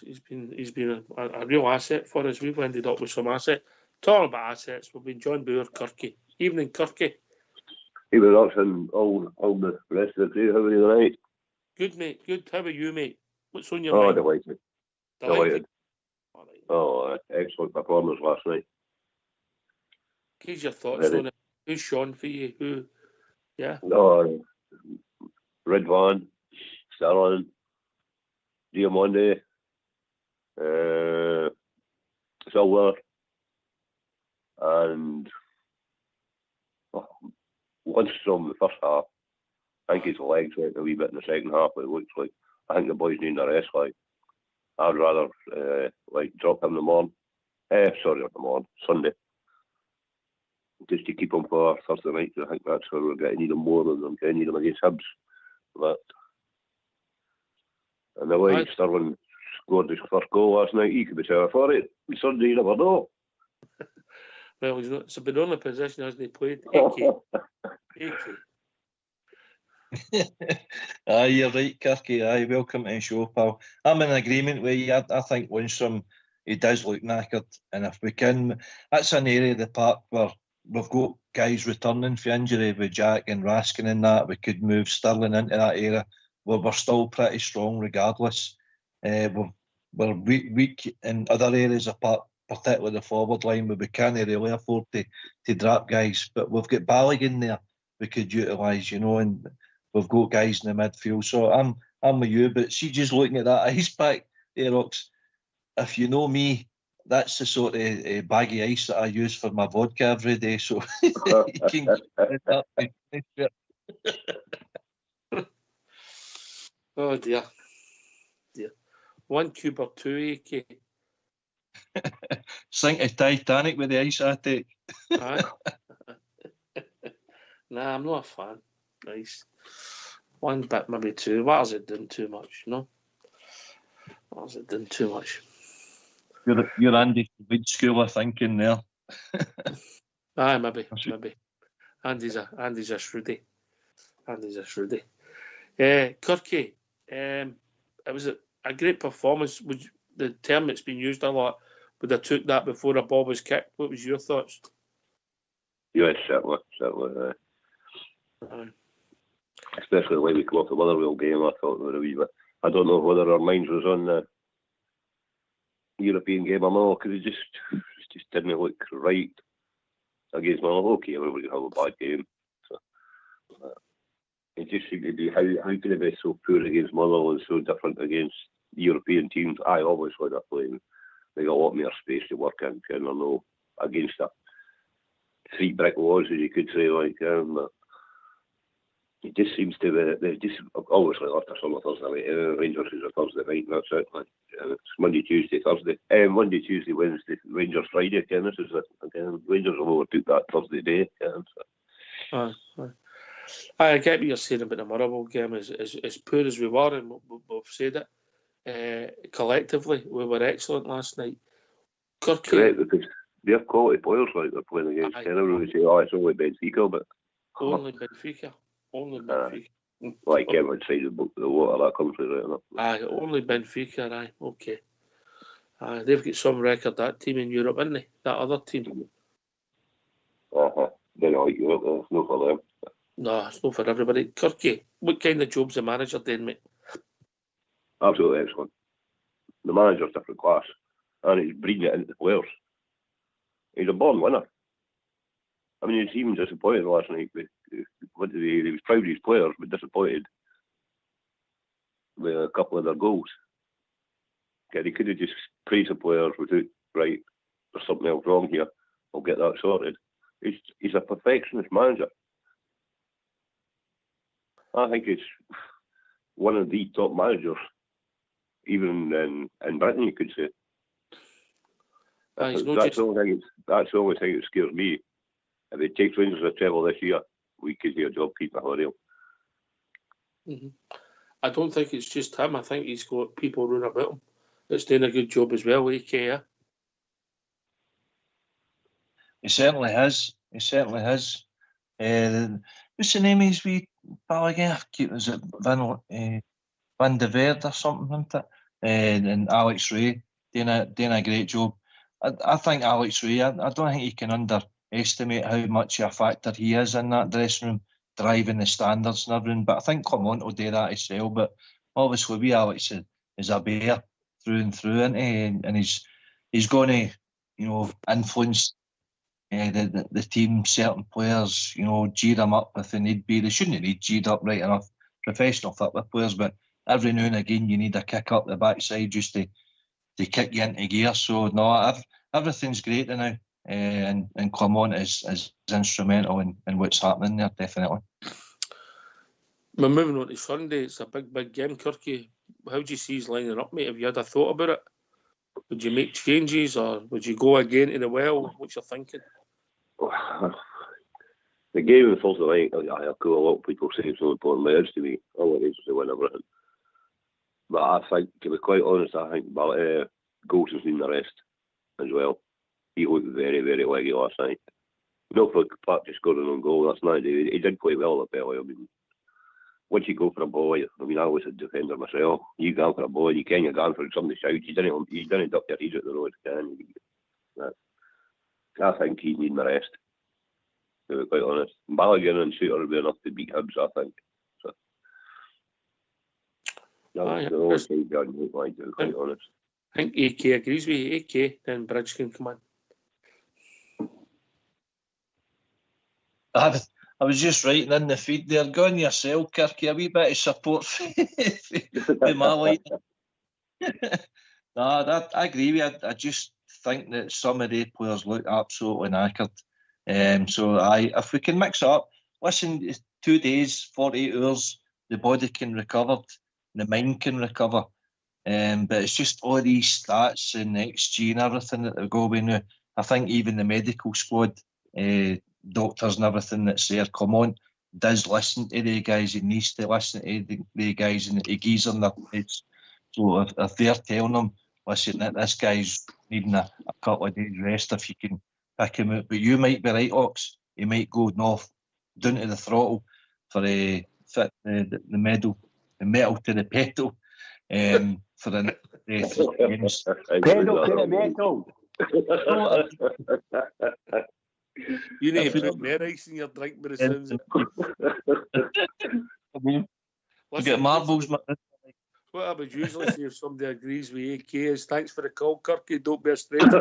He's been a real asset for us. We've ended up with some asset. Talking about assets, we've been joined by our Kirky. Evening, Kirky. Evening, Ox, and all the rest of the crew. How are you tonight? Good, mate. Good. How are you, mate? What's on your mind? Delighted. Delighted. Excellent performance last night. What's your thoughts on it? Who's Sean for you? Who? Yeah. Ridvan, Sterling, Diamande, Silver, and Lundstrom the first half. I think his legs went a wee bit in the second half, but it looks like I think the boys need a rest. I'd rather drop him Sunday, just to keep him for Thursday night. I think that's where we're going to need him more than we're going to need him against Hibs. And the way Sterling scored his first goal last night, he could be saying for it. Sunday, you never know. Well, he's not. It's been the only position hasn't he played. AK. Aye, you're right, Kirky. Aye, welcome to the show, pal. I'm in agreement with you. I think Lundstrom, he does look knackered, and if we can, that's an area of the park where we've got guys returning for injury with Jack and Raskin and that. We could move Sterling into that area where we're still pretty strong regardless. We're weak in other areas of park, particularly the forward line, where we can't really afford to drop guys. But we've got Balogun there we could utilise, and we've got guys in the midfield. So I'm with you, but see, just looking at that ice pack there, Ox, if you know me, that's the sort of bag of ice that I use for my vodka every day. So you can get that. Oh dear. 1 cube or 2, AK. Sink a Titanic with the ice I take. Nah, I'm not a fan. Nice. 1 bit, maybe 2. What has it done too much, What has it done too much? You're Andy Wood school of thinking there. Aye, maybe. Andy's a shrewdy. Kirky, it was a great performance. The term that's been used a lot, would have took that before a ball was kicked. What was your thoughts? Yeah, certainly. Especially the way we come off the Motherwell game, I thought we were a wee bit. I don't know whether our minds was on the European game or not, because it just didn't look right against Motherwell. Okay, everybody have a bad game. So, it just seemed to be how could it be so poor against Motherwell and so different against European teams? I obviously they're playing. They got a lot more space to work in, I know, against a 3 brick walls, as you could say, but it just seems to be, they just obviously after summer Thursday night, Rangers is a Thursday night, and that's it. It's Monday, Tuesday, Thursday. Monday, Tuesday, Wednesday, Rangers Friday, this is it. Rangers will overtook that Thursday day. I get what you're saying about the Motherwell game. As poor as we were, and we've said it, collectively, we were excellent last night. Kirky, correct, because they're quality players they're playing against. Everyone would say, it's only Benfica, but only Benfica. Like everyone say the water that comes with it. Aye, only Benfica, aye, okay. They've got some record, that team in Europe, haven't they? That other team. They don't like Europe, though. It's not for them. No, it's not for everybody. Kirky, what kind of job's the manager doing, mate? Absolutely excellent. The manager's different class, and he's breeding it into the players. He's a born winner. I mean, he's even disappointed last night. He was proud of his players, but disappointed with a couple of their goals. He could have just praised the players without, right, there's something else wrong here. I'll get that sorted. He's a perfectionist manager. I think he's one of the top managers, even in Britain, you could say. That's the only thing that scares me. If he takes Rangers a treble this year, we could see a job keeper for him. Mm-hmm. I don't think it's just him. I think he's got people running about him that's doing a good job as well, AK. Yeah? He certainly has. What's the name of his wee pal again? Was it Van de Verde or something, isn't it? And Alex Ray doing a great job. I think Alex Ray, I don't think you can underestimate how much of a factor he is in that dressing room, driving the standards and everything. But I think Clement will do that as well. But obviously, we Alex is a bear through and through, and he's going to, influence the team, certain players, gear them up if they need be. They shouldn't need geared up right enough. Professional football players, but every now and again you need a kick up the backside just to kick you into gear. So no, everything's great now, and Clement is instrumental in what's happening there, definitely. We're moving on to Sunday. It's a big game, Kirky. How do you see his lining up, mate? Have you had a thought about it? Would you make changes, or would you go again to the well? What's your thinking? The game on Thursday night, I cool a lot of people say it's only important layers to me. I want Rangers to win everything. But I think, to be quite honest, I think Goldson's in the rest as well. He looked very, very leggy last night. No, for Clark just scored an own goal last night. He did quite well at Belly. I mean, once you go for a ball, I was a defender myself. You go for a ball, you can, you're going for it. Somebody shouts, you didn't duck your head at the road, can you? I think he needs the rest, to be quite honest. Balogun and Shooter will be enough to beat Hibs, I think. So, that's the only thing I would like to be quite honest. I think AK agrees with you. AK, then Bridge can come in. I was just writing in the feed there, go on yourself, Kirky, a wee bit of support for my line. No, I agree with you. I just think that some of the players look absolutely knackered. So if we can mix it up, listen, 2 days, 48 hours, the body can recover, the mind can recover. But it's just all these stats and XG and everything that they go with now. I think even the medical squad, doctors and everything that's there, Clement does listen to the guys. He needs to listen to the guys and the geese on their heads. So if they're telling them, listen, this guy's needing a couple of days rest, if you can pick him out. But you might be right, Ox. He might go north, down to the throttle for fit the metal to the pedal for the next 3 games. Pedal to the metal. You need to put more ice in your drink, but it sounds. You get marbles, man. What I would usually say if somebody agrees with AK is thanks for the call, Kirky. Don't be a stranger.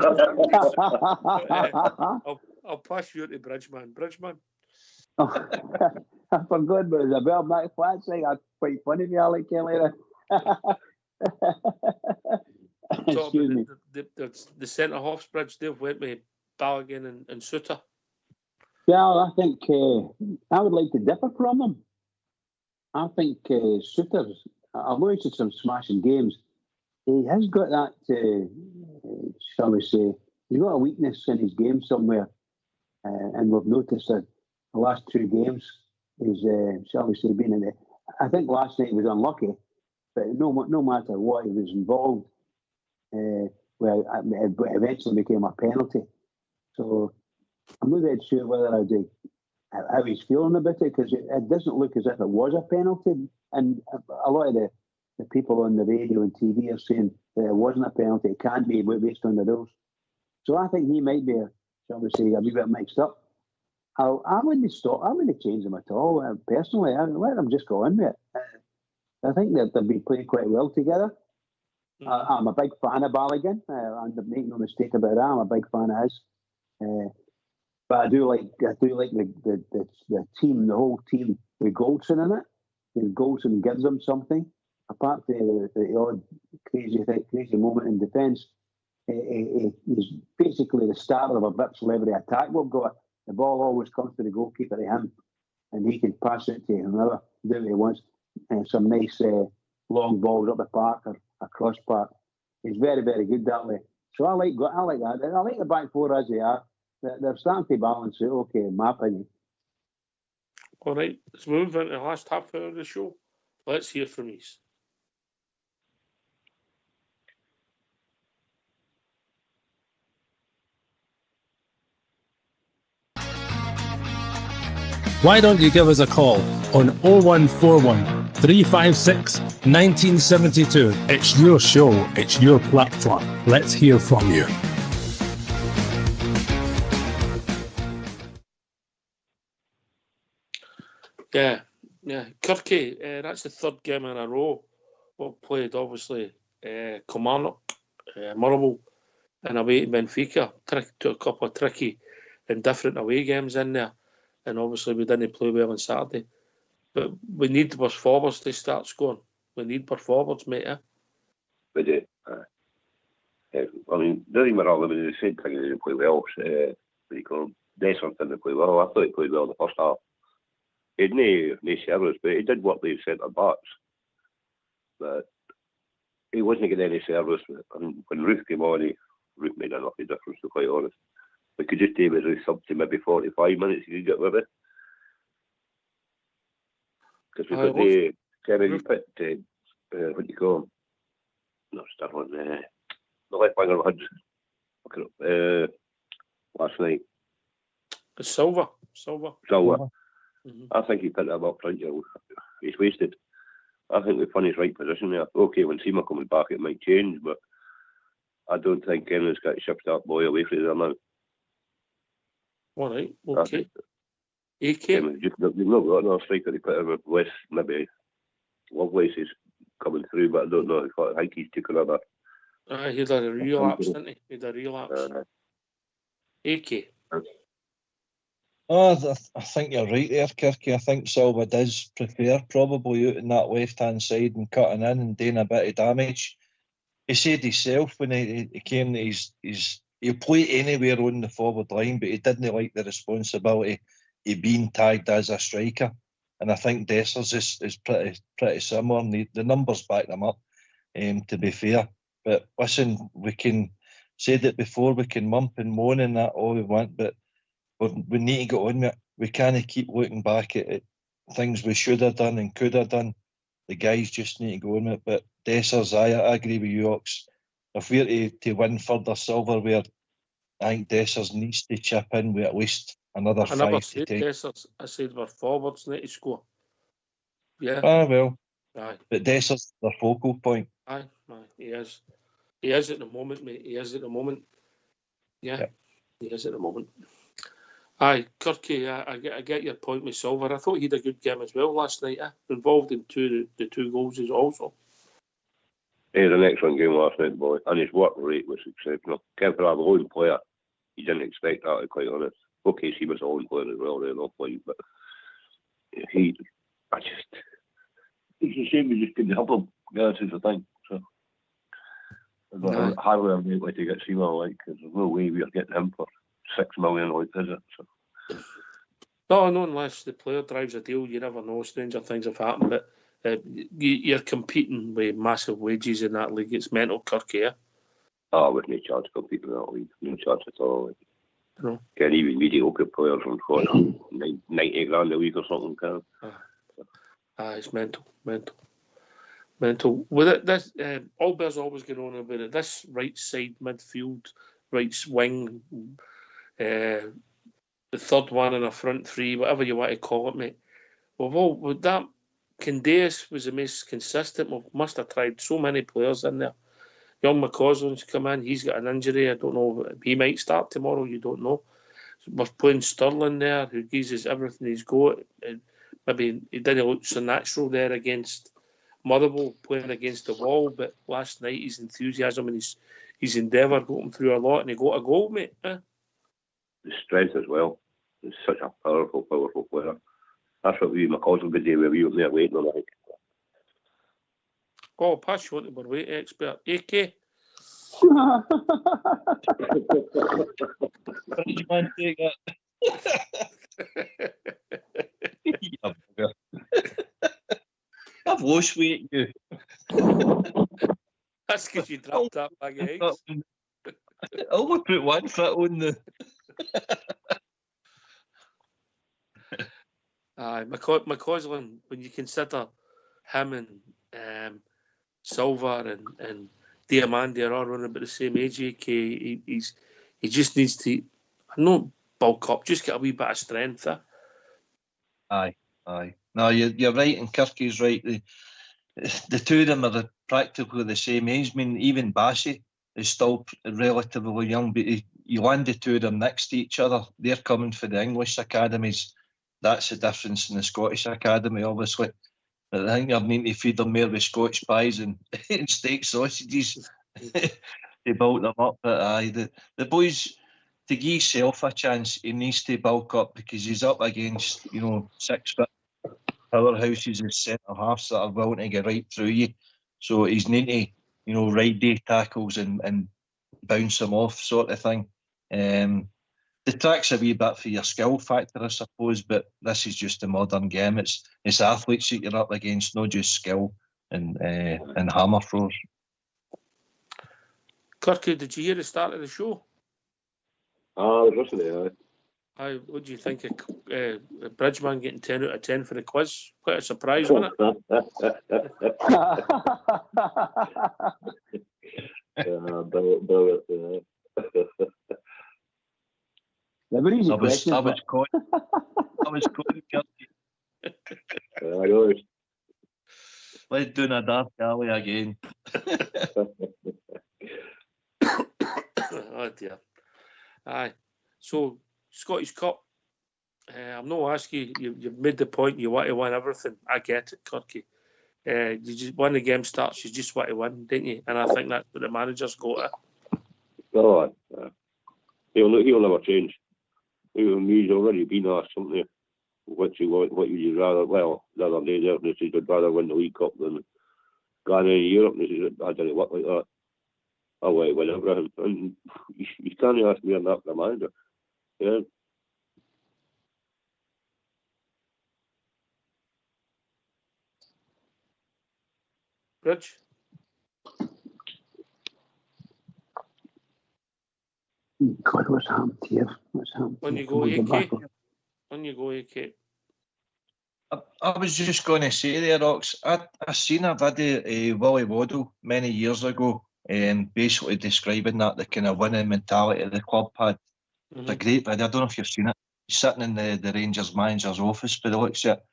I'll pass you to Bridgeman. Bridgeman. I forgot, but Isabel Mac Flat saying that's quite funny if you Alec Kelly. Excuse me. The centre halves, Bridge, they've went with Balogun and Suter. Yeah, I think I would like to differ from them. I think Suter's, although he's had some smashing games, he has got that, shall we say, he's got a weakness in his game somewhere. And we've noticed that the last 2 games is, shall we say, been in it. I think last night he was unlucky, but no matter what, he was involved. Well, it eventually became a penalty. So I'm not that sure whether how he's feeling about it, because it doesn't look as if it was a penalty. And a lot of the people on the radio and TV are saying that it wasn't a penalty. It can't be based on the rules. So I think he might be, shall we say, a wee bit mixed up. I wouldn't stop. I wouldn't change them at all. Personally, I'd let them just go in with it. I think that they've been playing quite well together. I'm a big fan of Balogun. I'm making no mistake about that. I'm a big fan of his. But I do like the team, the whole team with Goldson in it. And Goldson gives them something. Apart from the odd crazy moment in defence, he's basically the starter of a virtual every attack we've got. The ball always comes to the goalkeeper to him, and he can pass it to whoever, do what he wants. And some nice long balls up the park or across park. He's very, very good that way. So I like that. I like the back four as they are. They're starting to balance it. Okay, in my opinion. All right, let's move into the last half hour of the show. Let's hear from you. Why don't you give us a call on 0141 356 1972? It's your show, it's your platform. Let's hear from you. Yeah. Kirky, that's the third game in a row. We've played, obviously, Kilmarnock, Motherwell, and away to Benfica. Took a couple of tricky and different away games in there. And obviously we didn't play well on Saturday. But we need our forwards to start scoring. We need our forwards, mate. We do. I mean, Dirty Morale, the same thing, he didn't play well. Dessert didn't play well. I thought he played well in the first half. He had no service, but he did work with centre backs. But he wasn't getting any service. And when Ruth came on, Ruth made enough of difference, to be quite honest. We could just do with Ruth up to maybe 45 minutes, you could get with it. Because we put you put, what do you call him? No, stuff on the left winger Hudson. Last night. Silva. Mm-hmm. I think he put him up front. He's wasted. I think we found his right position there. Okay, when Seema comes back, it might change, but I don't think anyone's got to shift that boy away from there now. All right, okay. AK? You've not got another striker to put him with. Maybe Lovelace is coming through, but I don't know. I think he's taken another. He had a relapse, didn't he? He had a relapse. AK? I think you're right there, Kirky. I think Silva does prefer probably out on that left-hand side and cutting in and doing a bit of damage. He said himself when he came that he'll play anywhere on the forward line, but he didn't like the responsibility of being tagged as a striker. And I think Dessers is pretty similar. And the numbers back them up, to be fair. But listen, we can said it before, we can mump and moan and that all we want, but we need to get on with it. We can't keep looking back at things we should have done and could have done. The guys just need to go on with it. But Dessers, I agree with you, Ox. If we're to win further silverware, I think Dessers needs to chip in with at least another 5 to 10. Dessers, I said our forwards need to score. Yeah. Well. Aye. But Dessers, their focal point. Aye, he is. He is at the moment, mate. He is at the moment. Yeah. He is at the moment. Aye, Kirky, I get your point with Silver. I thought he had a good game as well last night. Involved in the two goals also. He had an excellent game last night, boy, and his work rate was exceptional. Kevin, a lone player, you didn't expect that, to be quite honest. Okay, he was a lone player as well, but he's a shame we just couldn't help him. Yeah, that's the thing. So, hardly a way to get Seema, because there's no way we are getting him for 6 million, is it? So. No, unless the player drives a deal, you never know. Stranger things have happened, but you're competing with massive wages in that league. It's mental, Kirky, yeah? Oh, with no chance competing in that league. No chance at all. No. Can't even mediocre players from 90 grand a week or something, can it's mental. With it, this Albert's always going on about it. This right side midfield, right wing, the third one in a front three, whatever you want to call it, mate. With that, Candace was the most consistent. We must have tried so many players in there. Young McCausland's come in. He's got an injury. I don't know. He might start tomorrow. You don't know. So we're playing Sterling there, who gives us everything he's got. Maybe he didn't look so natural there against Motherwell, playing against the wall. But last night, his enthusiasm and his endeavour got him through a lot, and he got a goal, mate. strength as well. He's such a powerful player. That's what we McCausland would do. We were there waiting on, I think. Oh, pass you on to our weight expert, AK. Bridgman, take that. I've lost weight, you. That's because you dropped that bag of eggs. I only put one foot on the. Aye, McCausland, when you consider him and Silver and Diamandi are all running about the same age, AK, he just needs to, not bulk up, just get a wee bit of strength. Aye. No, you're right, and Kirky's right. The two of them are practically the same age. I mean, even Bassey is still relatively young, but you land the two of them next to each other. They're coming for the English academies. That's the difference in the Scottish academy, obviously. But I think you're needing to feed them more with Scotch pies and steak sausages to bulk them up. But aye, the boys, to give himself a chance, he needs to bulk up because he's up against 6 foot powerhouses as centre halves that are willing to get right through you. So he's needing to, right day tackles and bounce them off, sort of thing. The track's a wee bit for your skill factor, I suppose, but this is just a modern game. It's athletes that you're up against, not just skill and hammer throws. Kirky, did you hear the start of the show? I was listening to Aye, what do you think of Bridgman getting 10 out of 10 for the quiz? Quite a surprise, wasn't it? Brilliant. They were easy questions. I was caught, Kirky. I know. Let's do a dark alley again. Oh dear. Aye. So Scottish Cup. I'm not asking you. You've made the point. You want to win everything. I get it, Kirky. You just when the game starts, you just want to win, don't you? And I think that's what the manager's got it. No, he'll never change. He's already been asked something. What you'd rather? Well, the other day there, he said he'd rather win the League Cup than go in Europe. And he said, I don't work like that. I want to win everything. And you can't ask me on that for the manager. Yeah. Bridge. God, what's happened here? What's happened? On you go, AK. On you go, AK. I was just going to say there, Ox, I seen a video of Willie Waddle many years ago, basically describing that the kind of winning mentality the club had. It's a great video. I don't know if you've seen it. He's sitting in the Rangers manager's office by the looks of it,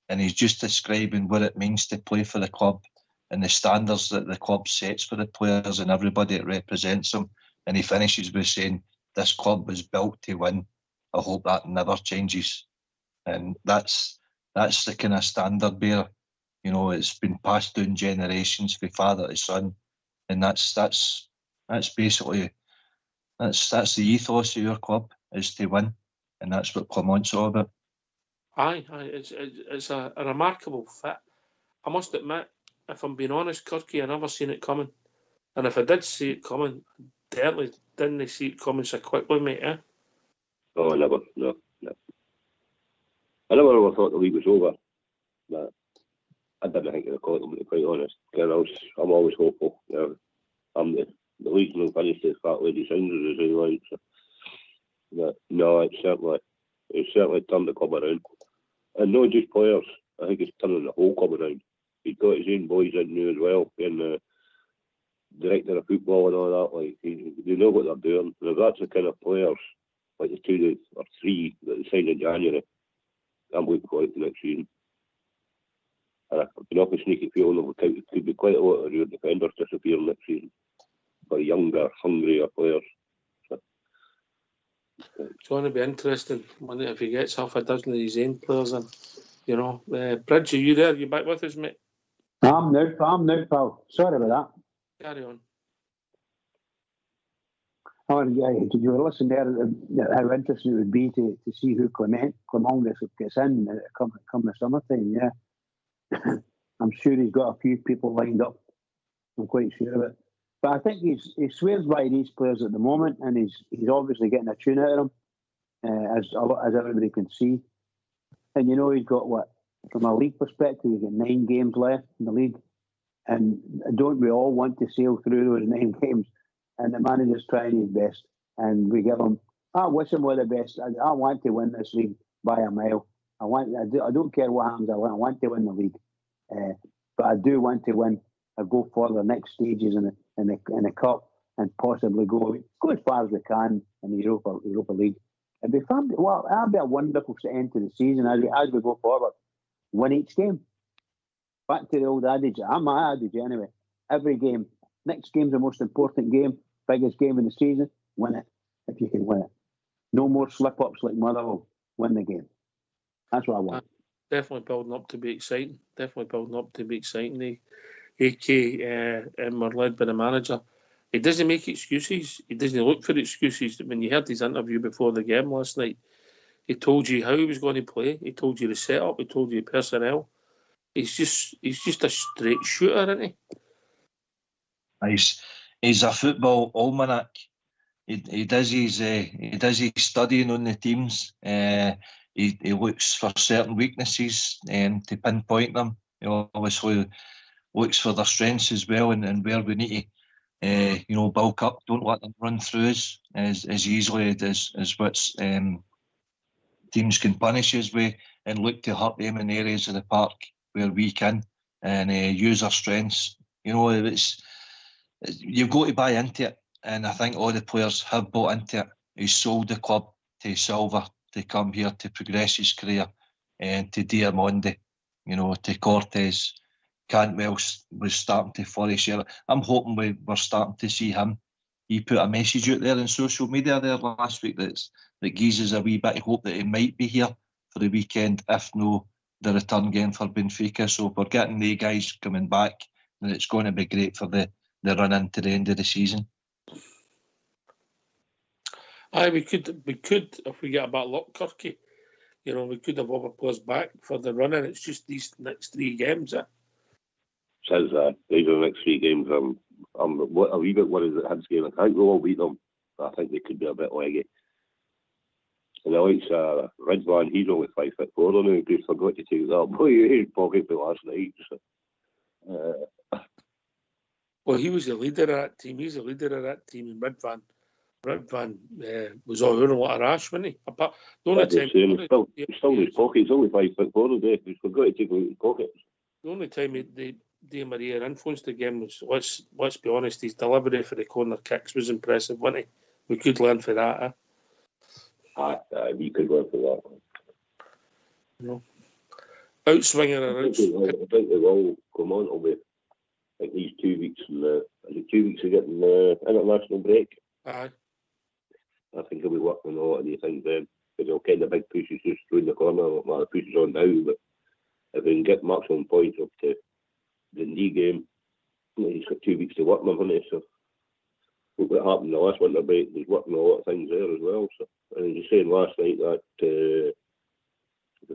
and he's just describing what it means to play for the club and the standards that the club sets for the players and everybody that represents them. And he finishes by saying, "This club was built to win. I hope that never changes." And that's the kind of standard bearer. It's been passed down generations from father to son, and that's basically that's the ethos of your club, is to win, and that's what Clement's all about. Aye, it's a remarkable fit. I must admit, if I'm being honest, Kirky, I never seen it coming, and if I did see it coming, I definitely didn't see it coming so quickly, mate. Eh? Oh, never. No. I never ever thought the league was over, but I didn't think they'd call it, to be quite honest. I'm always hopeful. I'm the league's not finished as Fat Lady Sounders as he likes. But no, it's certainly turned the club around, and not just players. I think it's turning the whole club around. He's got his own boys in there as well, being the director of football and all that. Like they know what they're doing. And if that's the kind of players, like the 2 or 3 that they signed in January, I'm looking forward to next season. And I've been off a sneaky feeling there could be quite a lot of real defenders disappearing next season for younger, hungrier players. So, it's going to be interesting if he gets half a dozen of his own players in. Bridge, are you there? You back with us, mate? I'm now, pal. Sorry about that. Carry on. Did you listen there? How interesting it would be to see who Clement gets in come the summertime. Yeah, I'm sure he's got a few people lined up. I'm quite sure of it. But I think he swears by these players at the moment, and he's obviously getting a tune out of them, as everybody can see. And he's got what, from a league perspective, he's got 9 games left in the league, and don't we all want to sail through those 9 games? And the manager's trying his best, and we give him. I wish him all the best. I want to win this league by a mile. I don't care what happens. I want to win the league, but I do want to win. I go for the next stages in the cup and possibly go as far as we can in the Europa League. It'd be fun. Well, that'd be a wonderful end to the season as we go forward. Win each game. Back to the old adage. My adage anyway. Every game. Next game's the most important game. Biggest game in the season, win it if you can win it. No more slip-ups like Motherwell. Win the game. That's what I want. Definitely building up to be exciting. The AK and we're led by the manager. He doesn't make excuses. He doesn't look for excuses. When you heard his interview before the game last night, he told you how he was going to play. He told you the setup. He told you the personnel. He's just a straight shooter, isn't he? He's a football almanac. He does his studying on the teams. He looks for certain weaknesses to pinpoint them. He obviously looks for their strengths as well, and where we need to bulk up. Don't let them run through us as easily as what teams can punish us with, and look to hurt them in areas of the park where we can, and use our strengths. You've got to buy into it, and I think all the players have bought into it. He sold the club to Silver to come here to progress his career, and to Diamondi, to Cortez. Cantwell was starting to flourish here. I'm hoping we're starting to see him. He put a message out there on social media there last week that gives us a wee bit of hope that he might be here for the weekend, if no the return game for Benfica. So if we're getting the guys coming back, then it's going to be great for the run into the end of the season. Aye, we could if we get a bit of luck, Kirky. We could have other players back for the run, and it's just these next 3 games. Says these are the next 3 games. I'm a wee bit worried that Hibs game. I think we'll all beat them, but I think they could be a bit leggy. And the likes Ridvan, he's only 5'4", and he forgot to take that boy in his pocket for last night. So, well, he was the leader of that team. He's the leader of that team, and Ridvan was all over a lot of rash, wasn't he? Apart, the only time he's still in his pocket. He's only 5'4", today. He's forgot to take it in his pocket. The only time Di Maria influenced the game was, let's be honest, his delivery for the corner kicks was impressive, wasn't he? We could learn for that. We could learn for that. Outswinger or I think they will come on. It'll be like these 2 weeks, and 2 weeks of getting the international break. Aye. I think he'll be working on a lot of these things then, because he'll kind of big pushes just through the corner. Well, the push is on now, but if we can get maximum points up to the knee game, he's got 2 weeks to work on, hasn't he? So what happened in the last winter break, he's working on a lot of things there as well. So, and he was saying last night that the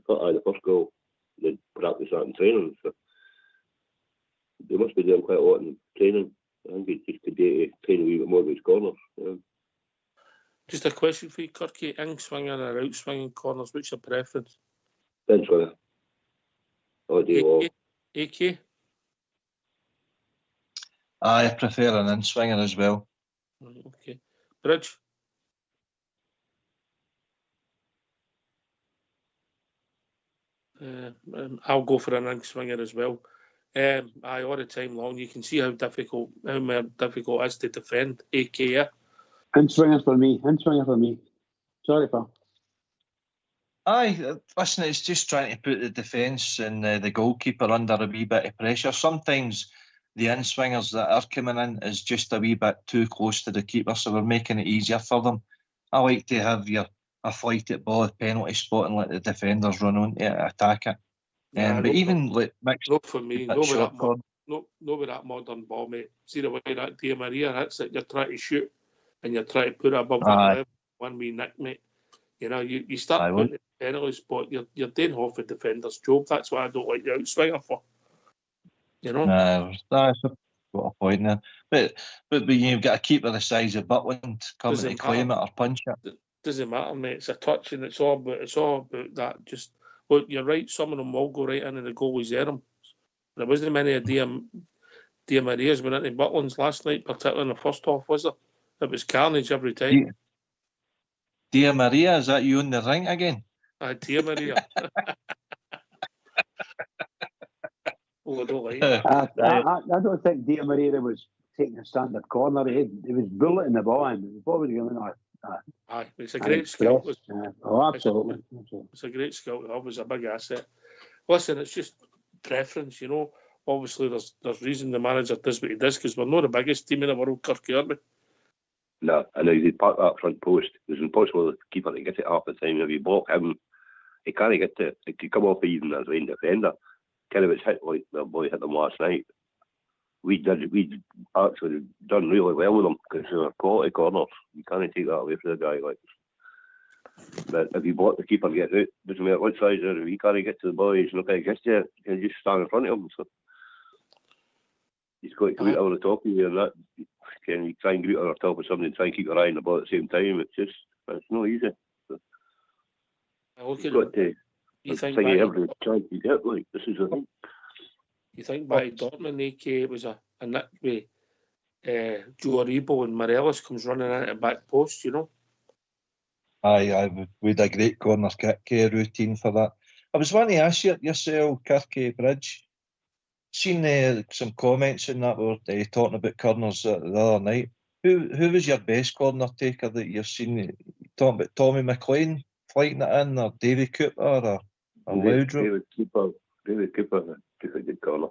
first goal, they practice that in training. So they must be doing quite a lot in training. I think it's just today to train a wee bit more with his corners. Yeah. Just a question for you, Kirky. In-swinging or out-swinging corners, what's your preference? In-swinger. All day long. AK? I prefer an in-swinger as well. Okay. Bridge? I'll go for an in-swinger as well. All the time long. You can see how difficult it is to defend AK. In-swinger for me. Sorry, pal. Aye, listen, it's just trying to put the defence and the goalkeeper under a wee bit of pressure. Sometimes the in-swingers that are coming in is just a wee bit too close to the keeper, so we're making it easier for them. I like to have a flight at ball at penalty spot and let the defenders run on to it, attack it. But even like mixed, not for me. Not with that modern ball, mate. See the way that Di Maria hits it, you're trying to shoot and you're trying to put it above that level, one wee nick, mate. You know, you start putting the penalty spot, you're doing half a defender's job. That's what I don't like the outswinger for. You know? That's got a point there. But you've got a keeper the size of Butland coming to claim it or punch it. Doesn't matter, mate. It's a touch, and it's all about that. Just, well, you're right. Some of them will go right in, and the goalie's there. There wasn't many of Di Maria's went into Butland's last night, particularly in the first half, was there? It was carnage every time. Di Maria, is that you in the ring again? Di Maria. Oh, I don't like that. I don't think Di Maria was taking a standard corner. He was bulleting the ball, and the ball was going on. Aye, it's a great skill. Absolutely. It's a great skill. It was a big asset. Listen, it's just preference, you know. Obviously, there's reason the manager does what he does, because we're not the biggest team in the world, Kirky, are we? No, I know he'd park that front post. It was impossible for the keeper to get it half the time. If you block him, he can't get it. It could come off even as a lane defender. Kind of was hit like the boy hit them last night. We actually done really well with them because they were quality corners. You can't take that away from the guy. Like, but if you block the keeper and get out, doesn't matter what size if he can't get to the ball, he's not going to get to it. He'll just stand in front of him. So he's got to come out over the top of you, and that can you try and get out over the top of somebody and try and keep your eye on the ball at the same time. It's not easy. So you've got to. You think every chance you get, like, this is the thing. You think by Dortmund, AK, it was a nick with Joe Aribo and Morelos comes running into the back post, you know? Aye, we had a great corner kick routine for that. I was wanting to ask you yourself, Kirky Bridge, seen some comments in that were talking about corners the other night. Who was your best corner taker that you've seen? Talking about Tommy McLean flighting it in, or Davy Cooper, or Loudrup? David Cooper took a good corner.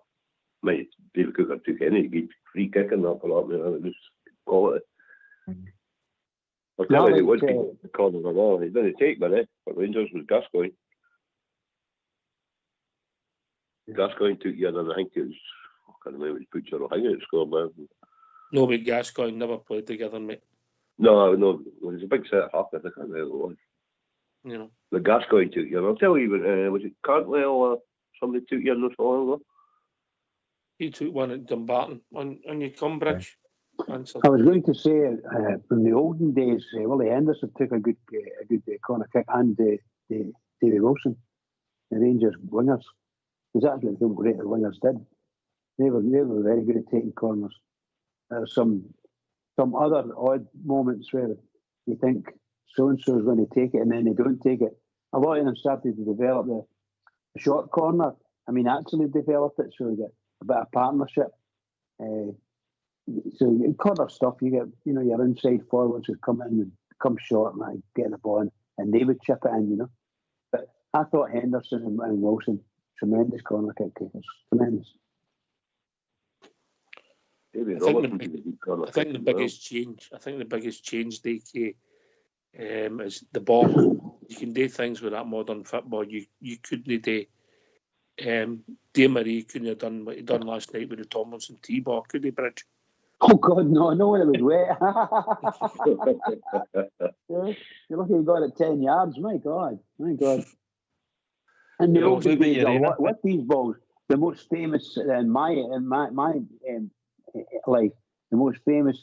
David Cooper took any good free kick in that for that, man. It was quality. I'll tell you, it was the corner of all. He didn't take many, but Rangers was Gascoigne. Gascoigne took you in, and I think it was, I can't remember which picture or hang it scored now. No, but Gascoigne never played together, mate. No, it was a big set of half, I can't remember what it was. You know. The Gascoigne took you in. I'll tell you, was it Cantwell or somebody took you in not so long ago? He took one at Dumbarton on your Cumbridge. I was going to say, from the olden days, Willie Henderson took a good corner kick, and Davy Wilson, the Rangers wingers. Because that's what the great wingers did. They were very good at taking corners. There's some other odd moments where you think so-and-so is going to take it, and then they don't take it. A lot of them started to develop the short corner. I mean, actually developed it, so you get a bit of partnership. So corner stuff, you get, your inside forwards would come in and come short and get the ball, and they would chip it in, But I thought Henderson and Wilson, tremendous corner kick takers, tremendous. I think the biggest change, DK, is the ball. You can do things with that modern football. You couldn't do. Di Maria couldn't have done what he done last night with the Tomlinson T-ball, could he, Bridge? Oh God, no! No one was wet. You're lucky you got it 10 yards. My God. And the old days, what these balls? The most famous in my life, the most famous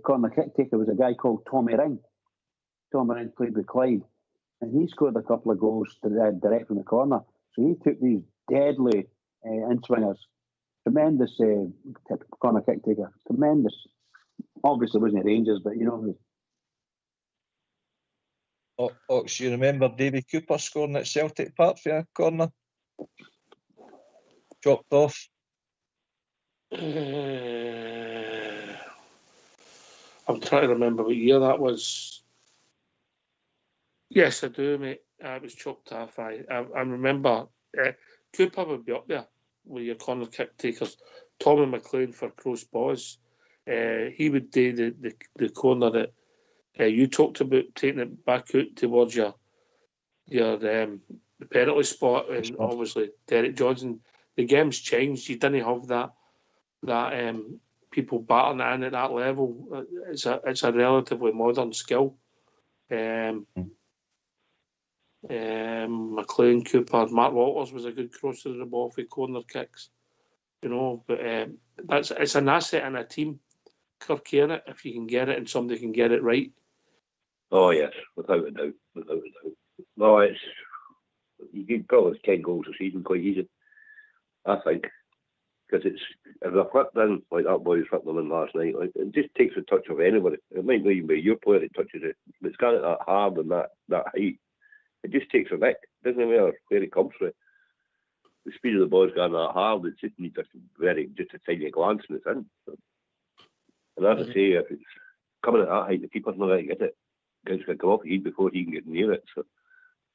corner kick taker was a guy called Tommy Ring. Tommy Ring played with Clyde, and he scored a couple of goals direct from the corner. So he took these deadly in-swingers. Tremendous corner kick taker. Tremendous. Obviously, it wasn't Rangers, but Ox, you remember Davy Cooper scoring at Celtic Park for a corner? Chopped off. I'm trying to remember what year that was. Yes, I do, mate. It was chopped off. I remember Cooper would be up there with your corner kick takers. Tommy McLean for crossbars. He would do the corner that you talked about, taking it back out towards your the penalty spot, and obviously Derek Johnson. The game's changed. You didn't have that people battering it in at that level, it's a relatively modern skill. McLean, Cooper, Mark Walters was a good crosser of the ball for corner kicks, you know. But it's an asset in a team, Kirky, in it, if you can get it and somebody can get it right. Oh yes, without a doubt, without a doubt. No, you can probably 10 goals a season quite easy, I think, because if they're flipped in like that boy's flipped them in last night, like, it just takes a touch of anybody. It might not even be your player that touches it, but it's got it that hard and that height. It just takes a nick. It doesn't matter where it comes from. The speed of the ball's gone that hard. It just needs just a tiny glance and it's in. So, and as I say, if it's coming at that height, the keeper's not going to get it. It's going to come off his head before he can get near it. So,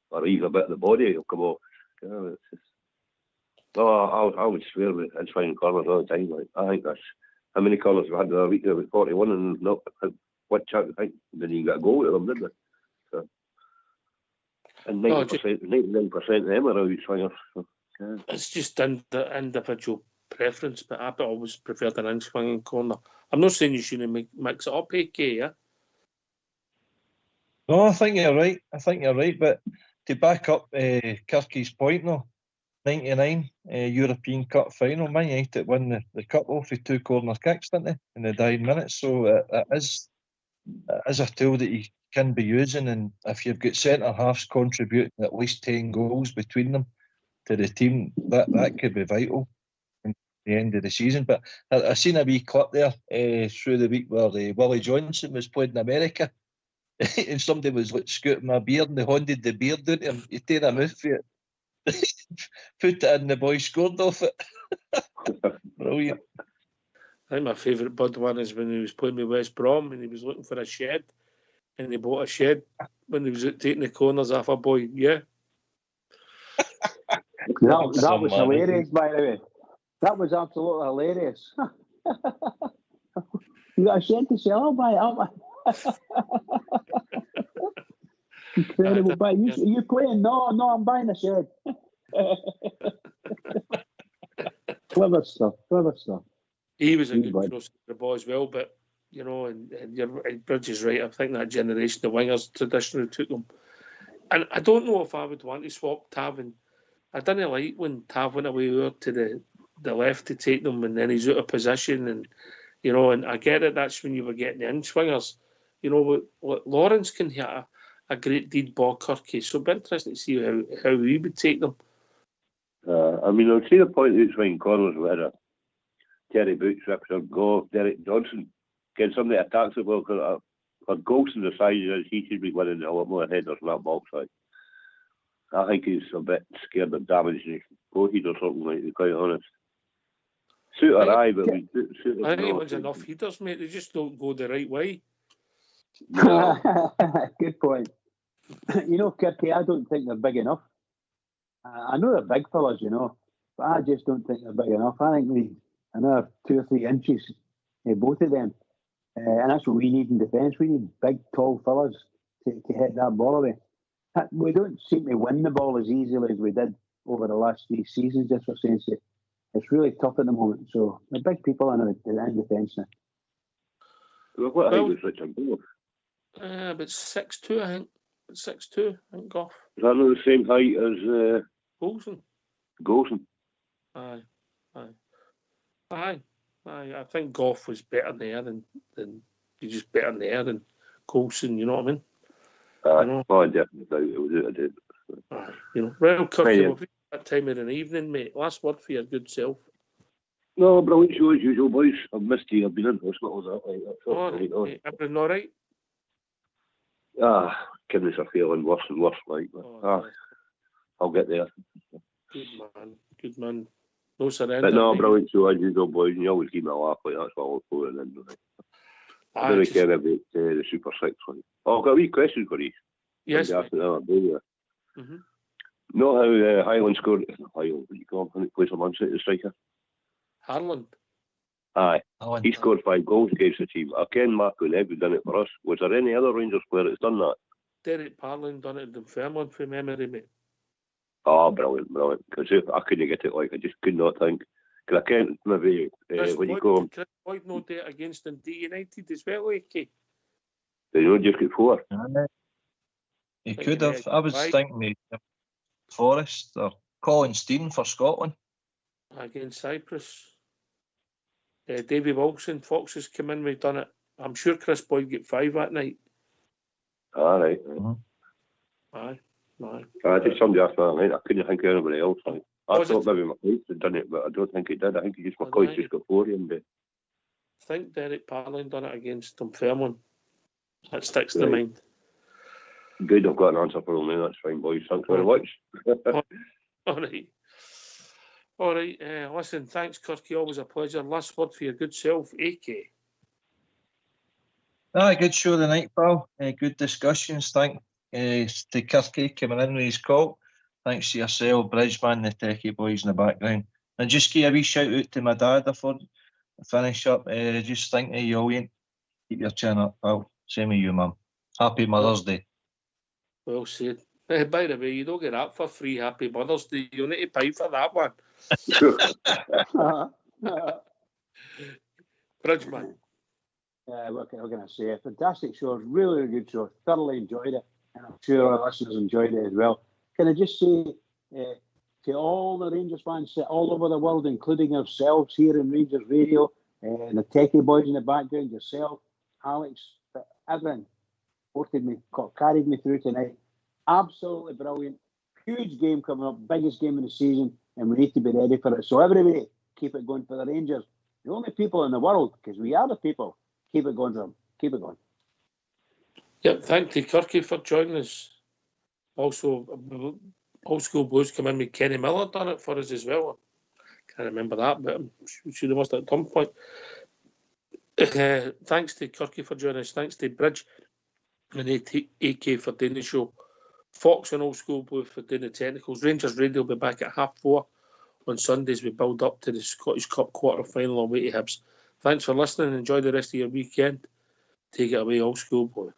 or even a bit of the body will come off. You know, it's just, I would swear it's finding corners all the time. Like, I think that's how many corners we've had the other week. There was 41 and not one chance. I think then you got a goal at them, didn't they? So, and 99% of them are out swingers. So, yeah. It's just individual preference, but I always preferred an in-swinging corner. I'm not saying you shouldn't mix it up, AK, yeah? No, I think you're right. But to back up Kirky's point, no, 99 European Cup final, Man United won the cup off with 2 corner kicks, didn't they, in the dying minutes? So it is a tool that you can be using, and if you've got centre halves contributing at least 10 goals between them to the team, that could be vital in the end of the season. But I seen a wee clip there through the week where Willie Johnson was playing in America. And somebody was like scooting my beard and they handed the beard down to him. You take a mouth for it. Put it in, the boy scored off it. Brilliant. I think my favourite Bud one is when he was playing with West Brom and he was looking for a shed and he bought a shed when he was out taking the corners off a boy. Yeah. That was hilarious, by the way. That was absolutely hilarious. You got a shed to sell? I'll buy it. Incredible. Are you playing? No, I'm buying a shed. Clever stuff. He was a good crosser for the ball as well, but you know, and Bridge is right. I think that generation, the wingers traditionally took them. And I don't know if I would want to swap Tav and I didn't like when Tav went away over to the left to take them and then he's out of position and you know, and I get it, that's when you were getting the in-swingers. You know, Lawrence can hit a great deed ball, Kirky, so it'd be interesting to see how he would take them. I mean, I'll see the point that swinging corners whether Terry Boots, Ripson, Gore, Derek Johnson, get somebody that attacks the ball, because for Golson the size he is, he should be winning a lot more headers from that box side. I think he's a bit scared of damaging his bodies or something, like, to be quite honest. Suit or eye, but we suit I think he wins enough headers, mate. They just don't go the right way. Good point. You know, Kirky, I don't think they're big enough. I know they're big fellas, you know, but I just don't think they're big enough. I think we another 2 or 3 inches, both of them, and that's what we need in defence. We need big, tall fellas to hit that ball away. We don't seem to win the ball as easily as we did over the last 3 seasons. That's what I'm saying. It's really tough at the moment. So the big people in defence now. What height was Richard Goff? About 6'2", I think. 6'2", I think, Goff. Is that not the same height as Golson? Aye. I think Goff was better there than he's just better there than Golson, you know what I mean? I definitely doubt it was it, I did. You know, well, Kirky, we'll be that time of the evening, mate. Last word for your good self. No, brilliant show as usual, boys. I've missed you. I've been in hospital. Everything all right? Kidneys are feeling worse and worse, like. I'll get there. Good man. No surrender. But no, brilliant show as usual, boys. And you always keep me a laugh, like that's what I look for. And then I don't care about the Super 6 one. I've got a wee question for you. Yes. Mm-hmm. Know how Highland scored? Highland, what do you call him? He plays for Man City, striker. Harland. Aye. He scored 5 goals against the team. I ken Marco Neville done it for us. Was there any other Rangers player that's done that? Derek Parlin done it in Dunfermline from memory, mate. Oh, brilliant. Because I couldn't get it, like, I just could not think. 'Cause I can't maybe what you call him. Chris Boyd no do it against Dundee United as well, AK. They don't just get 4. He could have. I was thinking maybe Forrest or Colin Steen for Scotland. Against Cyprus. Davy Wilson, Fox has come in, we've done it. I'm sure Chris Boyd get 5 that night. All right. Aye. I just somebody asked me that night. I couldn't think of anybody else. I thought maybe McLeod had done it, but I don't think he did. I think McCoy just got 4 in there. I think Derek Parlin done it against Dunfermline. That sticks to mind. Good, I've got an answer for him now. That's fine, boys. Thanks very much. All right. Listen, thanks, Kirky. Always a pleasure. Last word for your good self, AK. Good show tonight, pal. Good discussions. Thanks to Kirky coming in with his call. Thanks to yourself, Bridgeman, the techie boys in the background. And just give a wee shout out to my dad before I finish up. Just think of you all. Keep your chin up, pal. Same with you, Mum. Happy Mother's Day. Well said. By the way, you don't get that for free. Happy Mother's Day. You need to pay for that one. Bridgeman. What can I say? A fantastic show. Really a good show. Thoroughly enjoyed it. And I'm sure our listeners enjoyed it as well. Can I just say to all the Rangers fans all over the world, including ourselves here in Rangers Radio, the techie boys in the background, yourself, Alex, everyone supported me, carried me through tonight. Absolutely brilliant. Huge game coming up, biggest game of the season, and we need to be ready for it. So everybody, keep it going for the Rangers. The only people in the world, because we are the people. Keep it going for them. Keep it going. Yep, thank you, Kirky, for joining us. Also, Old School Blues come in with Kenny Miller done it for us as well. Can't remember that, but I'm sure they must at some point. Thanks to Kirky for joining us. Thanks to Bridge and AK for doing the show. Fox and Old School Blues for doing the technicals. Rangers Radio will be back at 4:30 on Sundays. We build up to the Scottish Cup quarter-final away to Hibs. Thanks for listening. Enjoy the rest of your weekend. Take it away, Old School Boy.